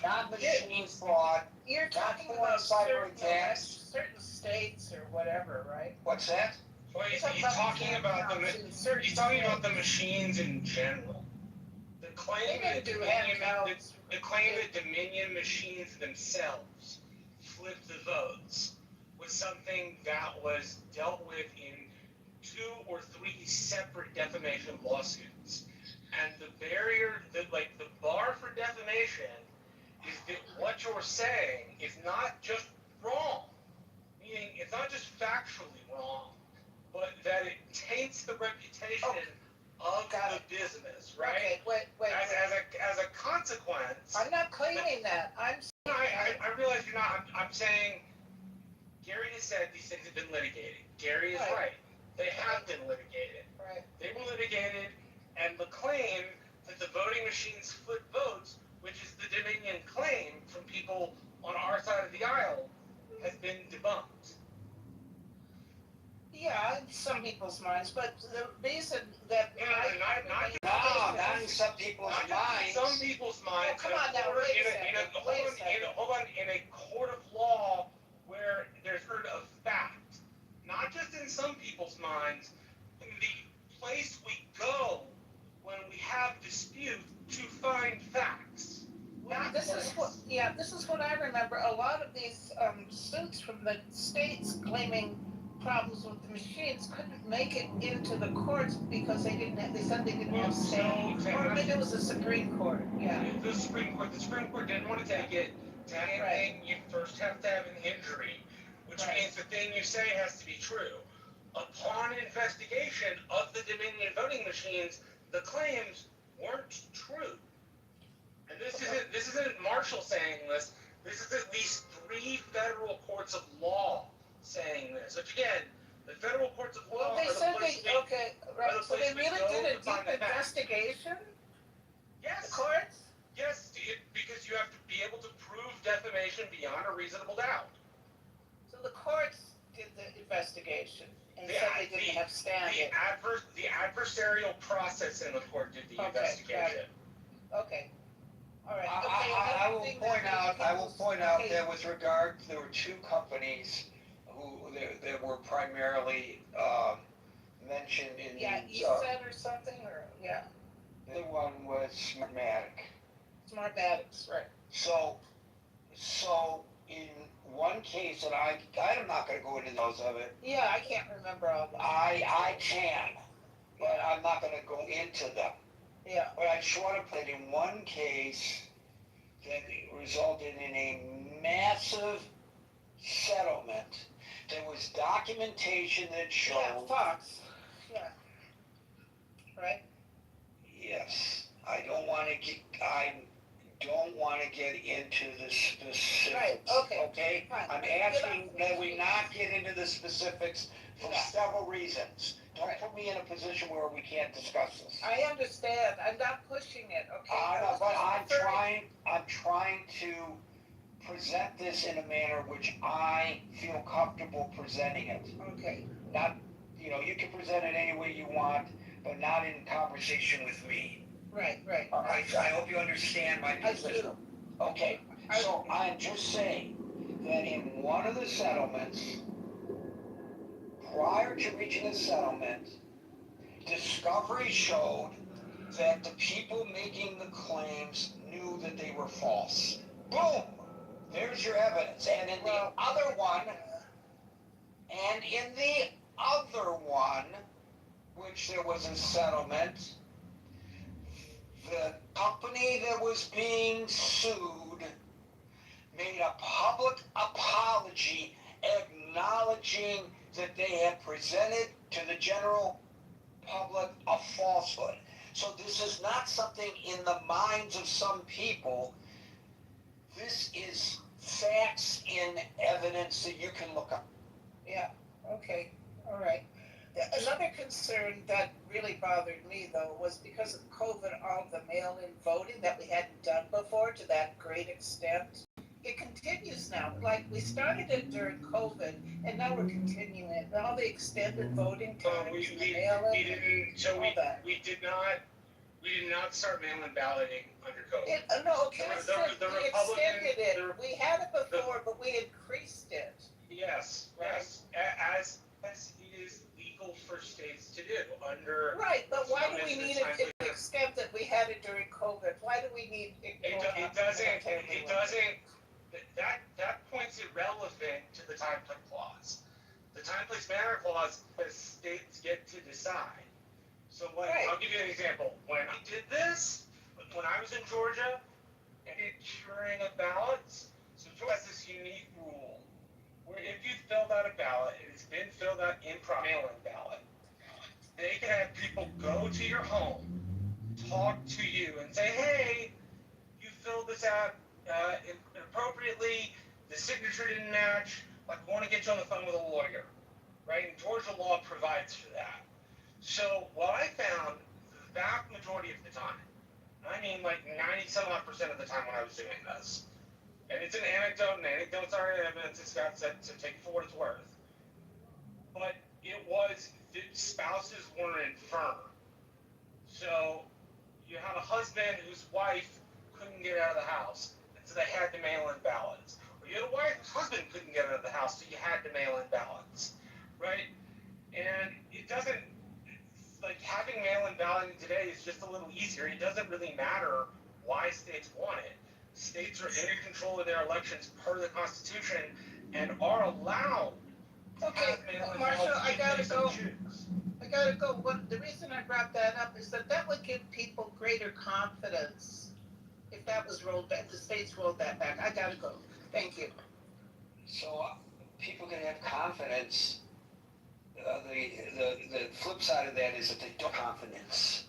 Speaker 8: not machine fraud.
Speaker 19: You're talking about certain states or whatever, right?
Speaker 8: What's that?
Speaker 5: Well, he's talking about the machines in general. The claim that Dominion machines themselves flipped the votes was something that was dealt with in 2 or 3 separate defamation lawsuits. And the bar for defamation is that what you're saying is not just wrong, meaning it's not just factually wrong, but that it taints the reputation of the business, right?
Speaker 19: Okay, wait.
Speaker 5: As a consequence.
Speaker 19: I'm not claiming that. I
Speaker 5: realize you're not. I'm saying Gary has said these things have been litigated. Gary is right. They have been litigated.
Speaker 19: Right.
Speaker 5: They were litigated, and the claim that the voting machines flip votes, which is the Dominion claim from people on our side of the aisle, has been debunked.
Speaker 19: Yeah, in some people's minds, but the reason that
Speaker 8: not in some people's minds.
Speaker 5: Some people's minds.
Speaker 19: Come on now,
Speaker 5: hold on. In a court of law where there's heard of fact, not just in some people's minds, in the place we go when we have dispute to find facts.
Speaker 19: This is what I remember. A lot of these suits from the states claiming problems with the machines couldn't make it into the courts because they said they didn't have standing. Or maybe it was the Supreme Court. Yeah.
Speaker 5: The Supreme Court didn't want to take it. To anything, you first have to have an injury, which means the thing you say has to be true. Upon investigation of the Dominion voting machines, the claims weren't true. And this isn't Marshall saying this. This is at least 3 federal courts of law saying this. Which again, the federal courts of law.
Speaker 19: Well, they said So they really did a deep investigation.
Speaker 5: Yes.
Speaker 19: The courts.
Speaker 5: Yes, because you have to be able to prove defamation beyond a reasonable doubt.
Speaker 19: So the courts did the investigation and said they didn't have standing.
Speaker 5: The adversarial process in the court did the investigation.
Speaker 19: Okay. All right.
Speaker 8: I will point out that with regard, there were 2 companies
Speaker 3: that were primarily mentioned in
Speaker 19: Yeah,
Speaker 3: the.
Speaker 19: ESET or something, or, yeah,
Speaker 3: The other one was Smartmatic.
Speaker 19: Smartmatics, right.
Speaker 3: So in one case, and I'm not going to go into those of it.
Speaker 19: Yeah, I can't remember all those.
Speaker 3: I can, but I'm not going to go into them.
Speaker 19: Yeah.
Speaker 3: But I just want to put in one case that resulted in a massive settlement. There was documentation that showed.
Speaker 19: Yeah, Fox. Yeah. Right.
Speaker 3: Yes, I don't want to get into the specifics.
Speaker 19: Right, okay.
Speaker 3: Okay?
Speaker 19: Fine.
Speaker 3: I'm asking that we not get into the specifics for
Speaker 19: Yeah.
Speaker 3: several reasons. Don't
Speaker 19: Right.
Speaker 3: put me in a position where we can't discuss this.
Speaker 19: I understand. I'm not pushing it, okay?
Speaker 3: But I'm trying to present this in a manner which I feel comfortable presenting it.
Speaker 19: Okay.
Speaker 3: Not, you can present it any way you want, but not in conversation with me.
Speaker 19: Right.
Speaker 3: I hope you understand my position. Okay, so I'm just saying that in one of the settlements, prior to reaching a settlement, discovery showed that the people making the claims knew that they were false. Boom! There's your evidence. And in the other one, which there was a settlement, the company that was being sued made a public apology acknowledging that they had presented to the general public a falsehood. So this is not something in the minds of some people. This is facts in evidence that you can look up.
Speaker 19: Yeah, okay, all right. Another concern that really bothered me, though, was because of COVID, all the mail-in voting that we hadn't done before to that great extent. It continues now. Like, we started it during COVID, and now we're continuing it. All the extended voting times, the mail-in,
Speaker 5: We did not start mail-in balloting under COVID.
Speaker 19: No, okay, we extended it.
Speaker 5: the-
Speaker 19: We had it before, but we increased it.
Speaker 5: Yes, as it is legal for states to do under.
Speaker 19: Right, but why do we need it to the extent that we had it during COVID? Why do we need it?
Speaker 5: It doesn't, that point's irrelevant to the time place clause. The time place manner clause, the states get to decide. So I'll give you an example. When I did this, when I was in Georgia, and did curing of ballots, so Georgia has this unique rule, where if you filled out a ballot, it has been filled out in mail-in ballot, they can have people go to your home, talk to you, and say, hey, you filled this out inappropriately, the signature didn't match, I want to get you on the phone with a lawyer, right? And Georgia law provides for that. So what I found, the vast majority of the time, I mean like 90-some-odd% of the time when I was doing this, and it's an anecdote, and anecdotes are evidence, it's got to take it for what it's worth, but it was the spouses weren't infirm. So you have a husband whose wife couldn't get out of the house, and so they had to mail in ballots. Or you had a wife whose husband couldn't get out of the house, so you had to mail in ballots, right? And it doesn't, like having mail-in balloting today is just a little easier. It doesn't really matter why states want it. States are in control of their elections per the Constitution and are allowed to have mail-in
Speaker 19: Marshall,
Speaker 5: ballots.
Speaker 19: I gotta go. The reason I brought that up is that would give people greater confidence if that was rolled back, the states rolled that back. I gotta go. Thank you.
Speaker 3: So people can have confidence. The flip side of that is that they don't have confidence.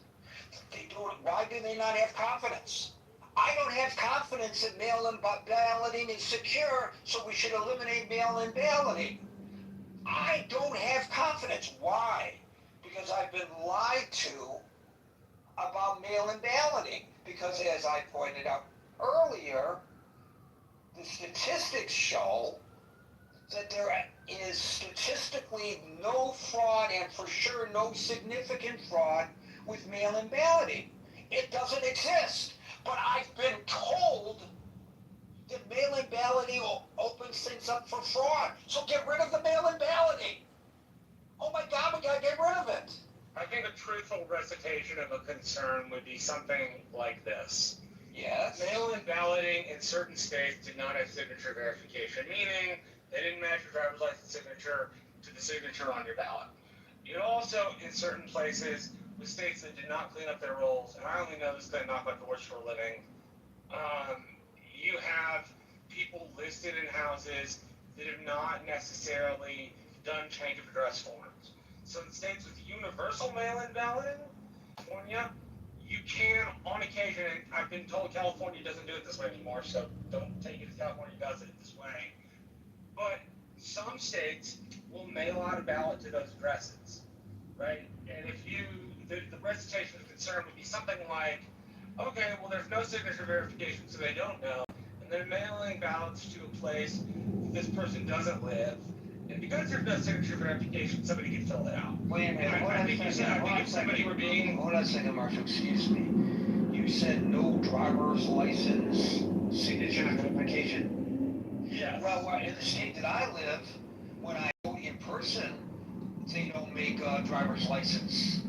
Speaker 3: They don't. Why do they not have confidence? I don't have confidence that mail-in balloting is secure, so we should eliminate mail-in balloting. I don't have confidence. Why? Because I've been lied to about mail-in balloting. Because as I pointed out earlier, the statistics show that there is statistically no fraud and for sure no significant fraud with mail-in balloting. It doesn't exist. But I've been told The mail-in balloting opens things up for fraud. So get rid of the mail-in balloting. Oh my God, we gotta get rid of it.
Speaker 5: I think a truthful recitation of a concern would be something like this.
Speaker 3: Yes.
Speaker 5: Mail-in balloting in certain states did not have signature verification, meaning they didn't match your driver's license signature to the signature on your ballot. You also, in certain places, with states that did not clean up their rolls, and I only know this because I knock on doors for a living, you have people listed in houses that have not necessarily done change of address forms. So in states with universal mail-in balloting, California, you can, on occasion, and I've been told California doesn't do it this way anymore, so don't take it as California does it this way. But some states will mail out a ballot to those addresses, right? And if you, the recitation of concern would be something like, okay, well, there's no signature verification, so they don't know, and they're mailing ballots to a place that this person doesn't live. And because there's no signature verification, somebody can fill it out.
Speaker 3: Wait a minute.
Speaker 5: I think if somebody were being...
Speaker 3: Hold on a second, Marshall. Excuse me. You said no driver's license signature verification?
Speaker 5: Yeah.
Speaker 3: Well, in the state that I live, when I go in person, they don't make driver's license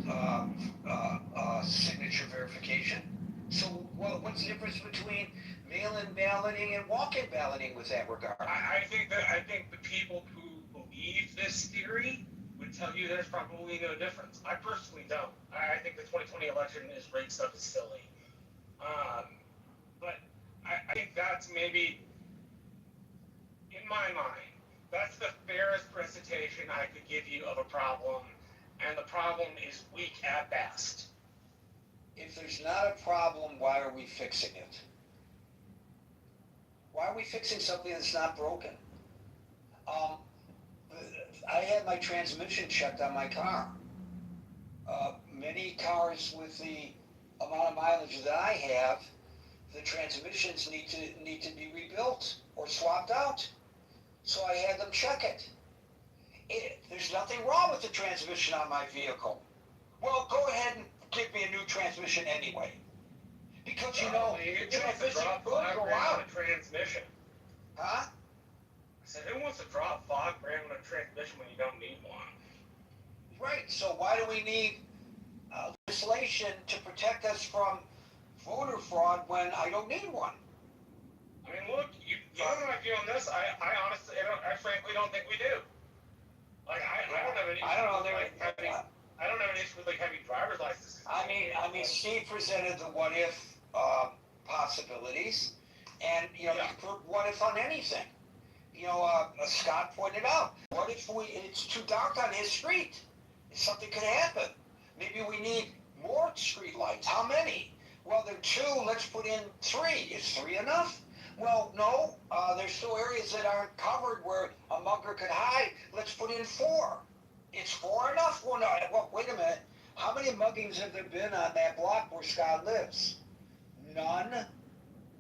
Speaker 3: signature verification. So what's the difference between mail-in balloting and walk-in balloting with that regard?
Speaker 5: I think the people who believe this theory would tell you there's probably no difference. I personally don't. I think the 2020 election is rigged stuff is silly. But I think that's maybe, in my mind, that's the fairest recitation I could give you of a problem, and the problem is weak at best.
Speaker 3: If there's not a problem, why are we fixing it? Why are we fixing something that's not broken? I had my transmission checked on my car. Many cars with the amount of mileage that I have, the transmissions need to be rebuilt or swapped out. So I had them check it. There's nothing wrong with the transmission on my vehicle. Well, go ahead and give me a new transmission anyway. Because the transmission could go out.
Speaker 5: Transmission.
Speaker 3: Huh?
Speaker 5: I said, who wants to drop $5,000 on a transmission when you don't need one?
Speaker 3: Right. So why do we need legislation to protect us from voter fraud when I don't need one?
Speaker 5: I mean, look, you know my view on this. I honestly, I frankly don't think we do. Like, I don't have an issue. I don't have an issue with having driver's licenses.
Speaker 3: I mean, Steve presented the what if possibilities, and you can put what if on anything. Scott pointed out, what if it's too dark on his street? Something could happen. Maybe we need more street lights. How many? Well, there are 2. Let's put in 3. Is 3 enough? Well, no. There's still areas that aren't covered where a mugger could hide. Let's put in 4. Is 4 enough? Well, no. Well, wait a minute. How many muggings have there been on that block where Scott lives? None.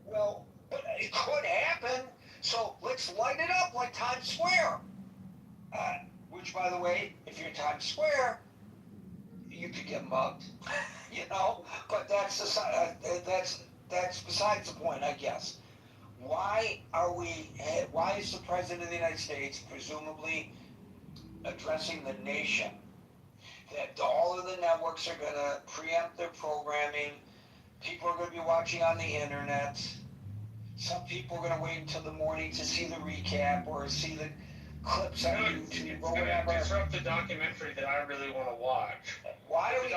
Speaker 3: Well, but it could happen. So let's light it up like Times Square. Which, by the way, if you're in Times Square, you could get mugged, But that's besides the point, I guess. Why is the President of the United States presumably addressing the nation that all of the networks are going to preempt their programming? People are going to be watching on the internet. Some people are going to wait until the morning to see the recap or see the clips on YouTube or whatever.
Speaker 5: It's going to disrupt the documentary that I really want to watch.
Speaker 3: Why are we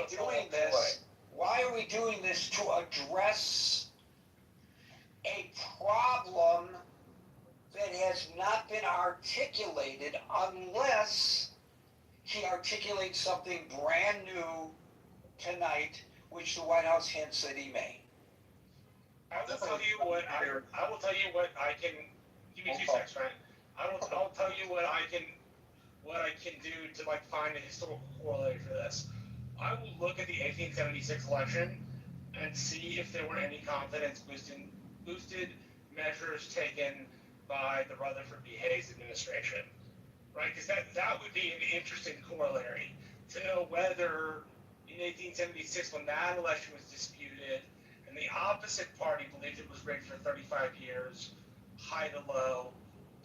Speaker 3: doing this? Why are we doing this to address a problem that has not been articulated unless he articulates something brand new tonight, which the White House hints that he may?
Speaker 5: I will tell you what I can. Give me 2 seconds, right? I'll tell you what I can do to find a historical corollary for this. I will look at the 1876 election and see if there were any confidence boosted measures taken by the Rutherford B. Hayes administration, right? Because that would be an interesting corollary to know whether in 1876, when that election was disputed and the opposite party believes it was rigged for 35 years, high to low,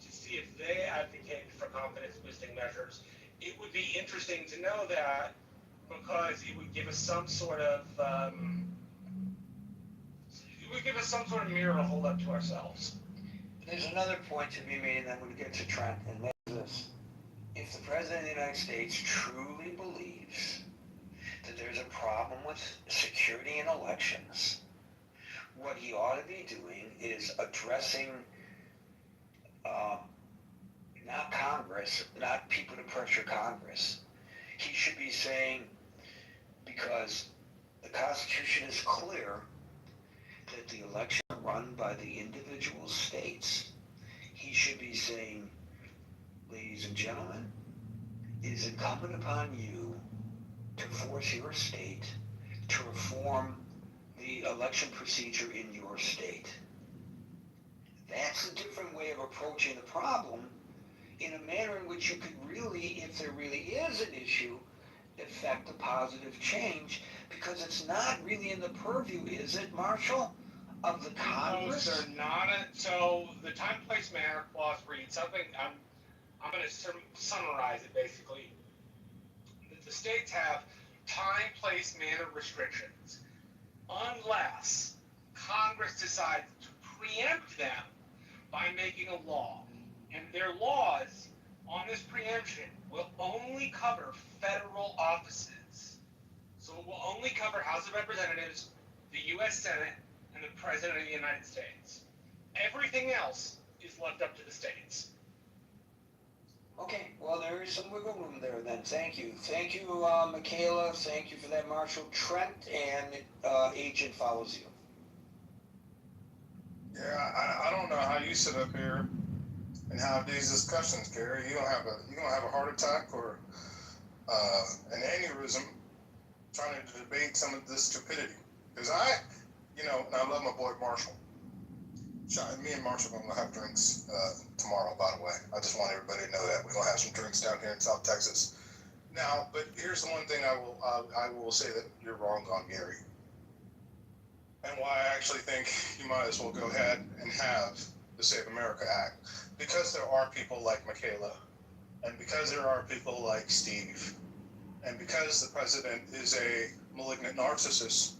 Speaker 5: to see if they advocated for confidence boosting measures. It would be interesting to know that, because it would give us some sort of mirror to hold up to ourselves.
Speaker 8: There's another point to be made, and then we'll get to Trent, and that's this. If the President of the United States truly believes that there's a problem with security in elections, what he ought to be doing is addressing not Congress, not people to pressure Congress. He should be saying, because the Constitution is clear that the election is run by the individual states, he should be saying, ladies and gentlemen, it is incumbent upon you to force your state to reform the election procedure in your state. That's a different way of approaching the problem, in a manner in which you could really, if there really is an issue, effect a positive change, because it's not really in the purview, is it, Marshall, of the Congress?
Speaker 5: No, sir, not so the time, place, manner clause reads something. I'm going to summarize it basically. The states have time, place, manner restrictions, unless Congress decides to preempt them by making a law. And their laws on this preemption will only cover federal offices. So it will only cover House of Representatives, the U.S. Senate, and the President of the United States. Everything else is left up to the states.
Speaker 8: Okay, well, there is some wiggle room there then. Thank you. Thank you, Michaela. Thank you for that, Marshall. Trent, and Agent follows you.
Speaker 20: Yeah, I don't know how you sit up here and have these discussions, Gary. You're gonna have a heart attack or an aneurysm trying to debate some of this stupidity. Because I love my boy Marshall. Me and Marshall are gonna have drinks tomorrow, by the way. I just want everybody to know that we're gonna have some drinks down here in South Texas. Now, but here's the one thing I will say that you're wrong on, Gary, and why I actually think you might as well go ahead and have the Save America Act, because there are people like Michaela, and because there are people like Steve, and because the president is a malignant narcissist,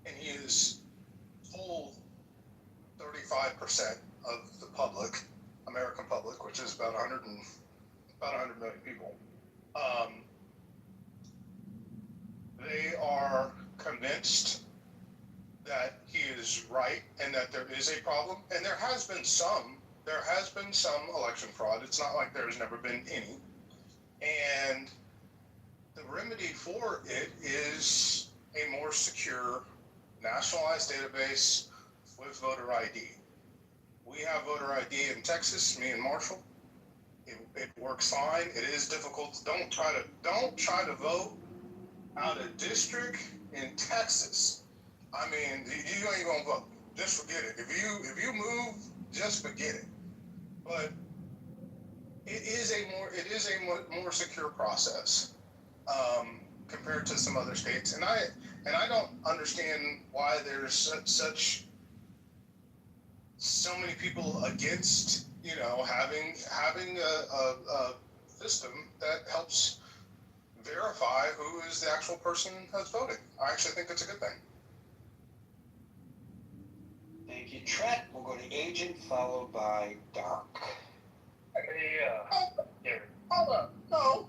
Speaker 20: and he is told 35% of the public, American public, which is about 100 million people, they are convinced that he is right and that there is a problem, and there has been some election fraud. It's not like there's never been any, and the remedy for it is a more secure nationalized database with voter ID. We have voter ID in Texas, me and Marshall. It works fine. It is difficult. Don't try to vote out of district in Texas. I mean, you ain't gonna vote. Just forget it. If you move, just forget it. But it is a more secure process compared to some other states, and I don't understand why there's so many people against having a system that helps verify who is the actual person that's voting. I actually think it's a good thing.
Speaker 8: Thank you, Trent. We'll go to Agent, followed by Dark.
Speaker 20: Here. Hold up. No.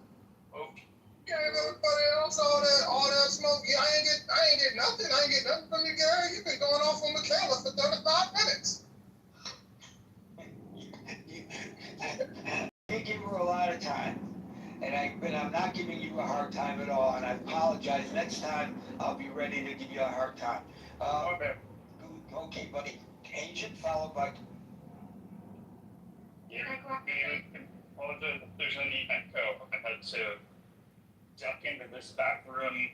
Speaker 20: Okay. Gave everybody else all that smoke. Yeah, I ain't get nothing. I ain't get nothing from you, Gary. You've been going off on Michaela for 35 minutes.
Speaker 8: You give her a lot of time, and I'm not giving you a hard time at all, and I apologize. Next time, I'll be ready to give you a hard time. Okay, buddy. Agent, followed by...
Speaker 21: Yeah, if there's any echo, I had to duck into this back room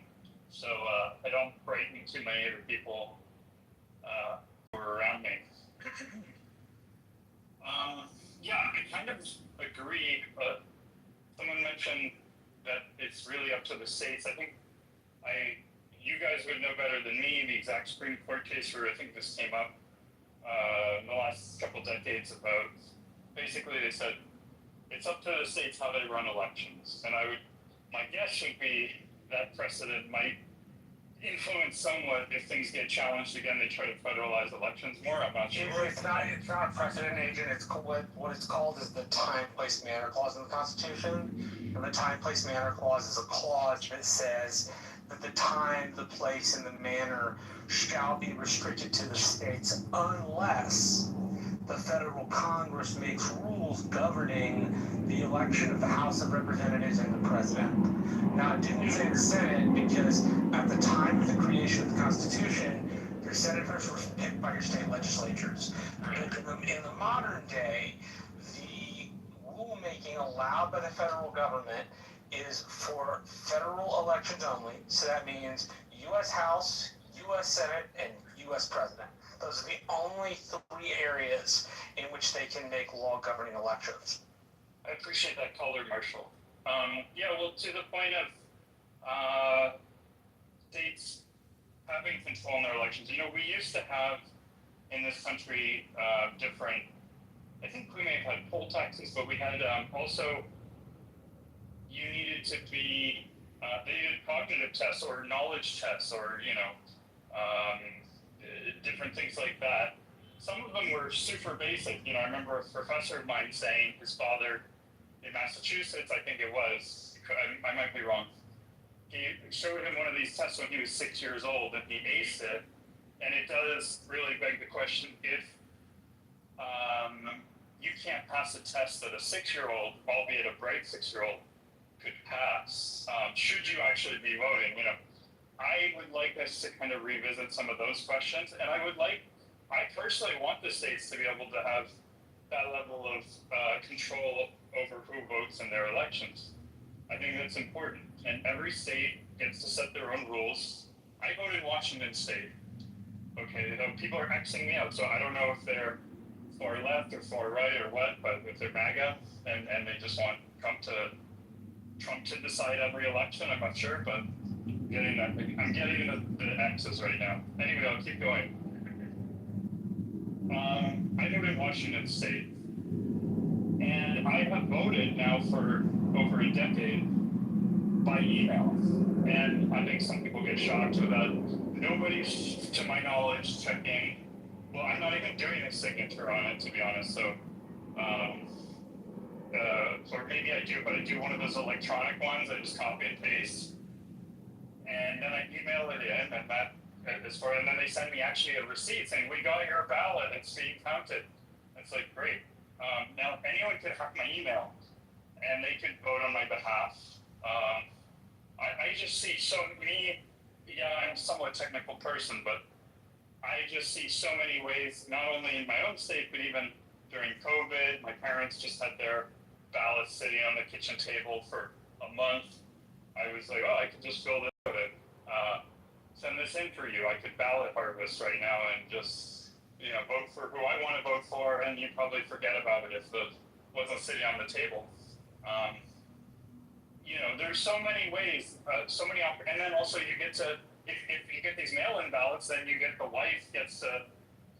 Speaker 21: so I don't frighten too many other people who are around me. Yeah, I kind of agree, but someone mentioned that it's really up to the states. I think you guys would know better than me the exact Supreme Court case where I think this came up in the last couple decades about, basically they said, it's up to the states how they run elections. And my guess would be that precedent might influence somewhat if things get challenged again. They try to federalize elections more. I'm not sure.
Speaker 5: It's not a precedent agent. It's what it's called is the time, place, manner clause in the Constitution. And the time, place, manner clause is a clause that says that the time, the place, and the manner shall be restricted to the states unless the federal Congress makes rules governing the election of the House of Representatives and the President. Now, it didn't say the Senate because at the time of the creation of the Constitution, your senators were picked by your state legislatures. In the modern day, the rulemaking allowed by the federal government is for federal elections only. So that means U.S. House, U.S. Senate, and U.S. President. Those are the only three areas in which they can make law governing elections.
Speaker 21: I appreciate that color, Marshall. Yeah, well, to the point of states having control in their elections, you know, we used to have in this country different, I think we may have had poll taxes, but we had also, you needed to be, they did cognitive tests or knowledge tests or, you know, different things like that. Some of them were super basic. You know, I remember a professor of mine saying his father in Massachusetts, I think it was, I might be wrong, he showed him one of these tests when he was 6 years old and he aced it. And it does really beg the question if you can't pass a test that a 6-year-old, albeit a bright 6-year-old, could pass, should you actually be voting? You know, I would like us to kind of revisit some of those questions, and I personally want the states to be able to have that level of control over who votes in their elections. I think that's important, and every state gets to set their own rules. I voted Washington State. Okay, people are Xing me out, so I don't know if they're far left or far right or what, but if they're MAGA and they just want Trump to decide every election, I'm not sure, but I'm getting the X's right now. Anyway, I'll keep going. I voted Washington State, and I have voted now for over a decade by email. And I think some people get shocked without nobody's, to my knowledge, checking. Well, I'm not even doing a signature on it, to be honest. So, or maybe I do, but I do one of those electronic ones. I just copy and paste, and then I email it in, and that is for. And then they send me actually a receipt saying we got your ballot. It's being counted. It's like great. Now anyone could hack my email, and they could vote on my behalf. I just see I'm a somewhat technical person, but I just see so many ways, not only in my own state, but even during COVID. My parents just had their ballots sitting on the kitchen table for a month. I was like, oh, I could just fill this with it. Send this in for you. I could ballot harvest right now and just, you know, vote for who I want to vote for, and you probably forget about it if it wasn't sitting on the table. You know, there's so many ways, and then also you get to, if you get these mail-in ballots, then the wife gets to,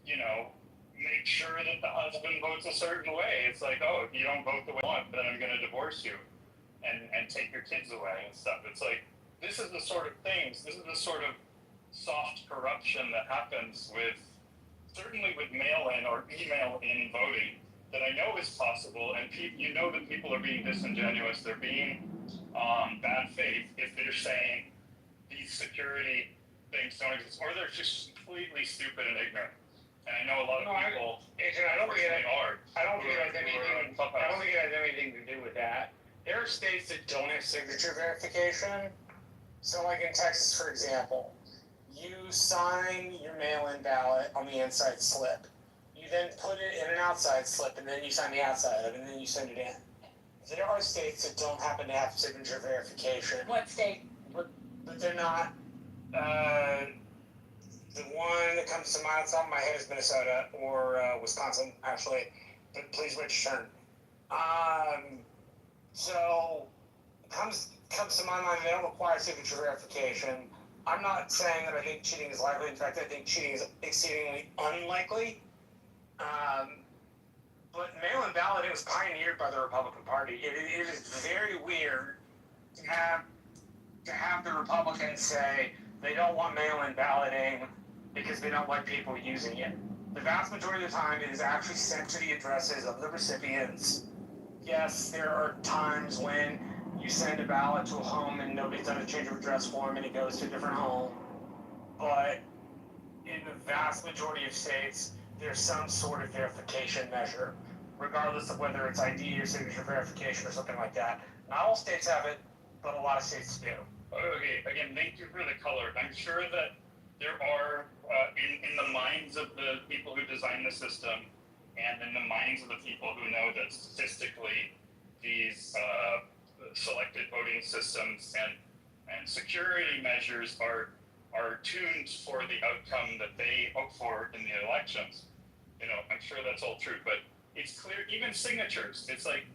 Speaker 21: you know, make sure that the husband votes a certain way. It's like, oh, if you don't vote the way I want, then I'm going to divorce you and take your kids away and stuff. It's like, this is the sort of soft corruption that happens certainly with mail-in or email-in voting that I know is possible, and you know that people are being disingenuous. They're being bad faith if they're saying these security things don't exist, or they're just completely stupid and ignorant. And I know a lot of people.
Speaker 5: I don't think it has anything to do with that. There are states that don't have signature verification. So, like in Texas, for example, you sign your mail-in ballot on the inside slip. You then put it in an outside slip, and then you sign the outside of it, and then you send it in. There are states that don't happen to have signature verification.
Speaker 7: What state?
Speaker 5: But they're not. The one that comes to mind off the top of my head is Minnesota or Wisconsin, actually. But please wait your turn. So comes to my mind, they don't require signature verification. I'm not saying that I think cheating is likely. In fact, I think cheating is exceedingly unlikely. But mail-in balloting was pioneered by the Republican Party. It is very weird to have the Republicans say they don't want mail-in balloting because they don't like people using it. The vast majority of the time, it is actually sent to the addresses of the recipients. Yes, there are times when you send a ballot to a home and nobody's done a change of address form and it goes to a different home. But in the vast majority of states, there's some sort of verification measure, regardless of whether it's ID or signature verification or something like that. Not all states have it, but a lot of states do.
Speaker 21: Okay, again, thank you for the color. I'm sure that there are, in the minds of the people who design the system, and in the minds of the people who know that statistically these selected voting systems and security measures are tuned for the outcome that they hope for in the elections. You know, I'm sure that's all true, but it's clear, even signatures, it's like,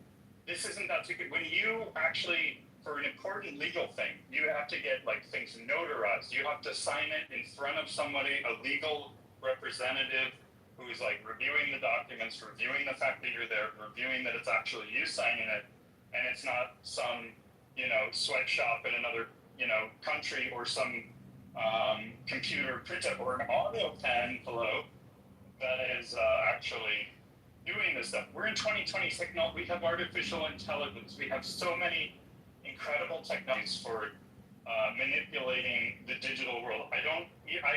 Speaker 21: this isn't that too good. When you actually, for an important legal thing, you have to get like things notarized. You have to sign it in front of somebody, a legal representative who's like reviewing the documents, reviewing the fact that you're there, reviewing that it's actually you signing it, and it's not some, you know, sweatshop in another, you know, country or some computer printout or an auto pen below that is actually doing this stuff. We're in 2026 now. We have artificial intelligence. We have so many incredible technologies for manipulating the digital world. I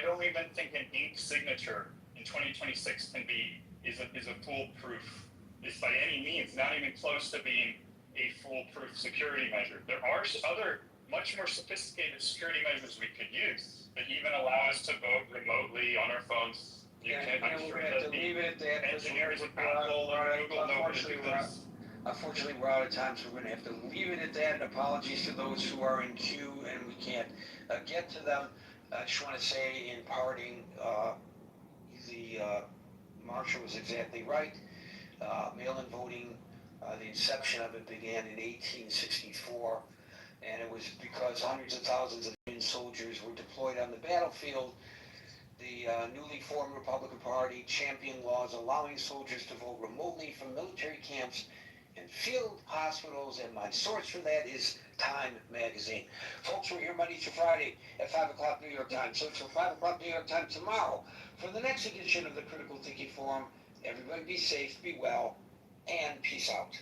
Speaker 21: don't even think an ink signature in 2026 is a foolproof, is by any means not even close to being a foolproof security measure. There are other much more sophisticated security measures we could use that even allow us to vote remotely on our phones. I'm sure that the engineers at Apple and Google know how to do this.
Speaker 3: Unfortunately, we're out of time, so we're going to have to leave it at that. And apologies to those who are in queue and we can't get to them. I just want to say in parting, the Marshall was exactly right. Mail-in voting, the inception of it began in 1864, and it was because hundreds of thousands of Union soldiers were deployed on the battlefield. The newly formed Republican Party championed laws allowing soldiers to vote remotely from military camps and field hospitals, and my source for that is Time magazine. Folks, we're here Monday through Friday at 5 o'clock New York time. So till 5 o'clock New York time tomorrow for the next edition of the Critical Thinking Forum. Everybody be safe, be well, and peace out.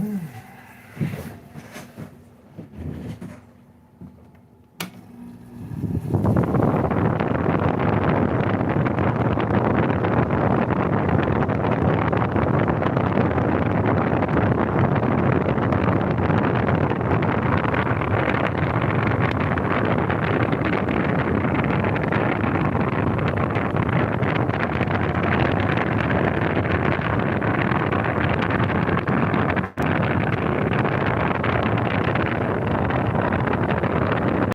Speaker 15: Mm.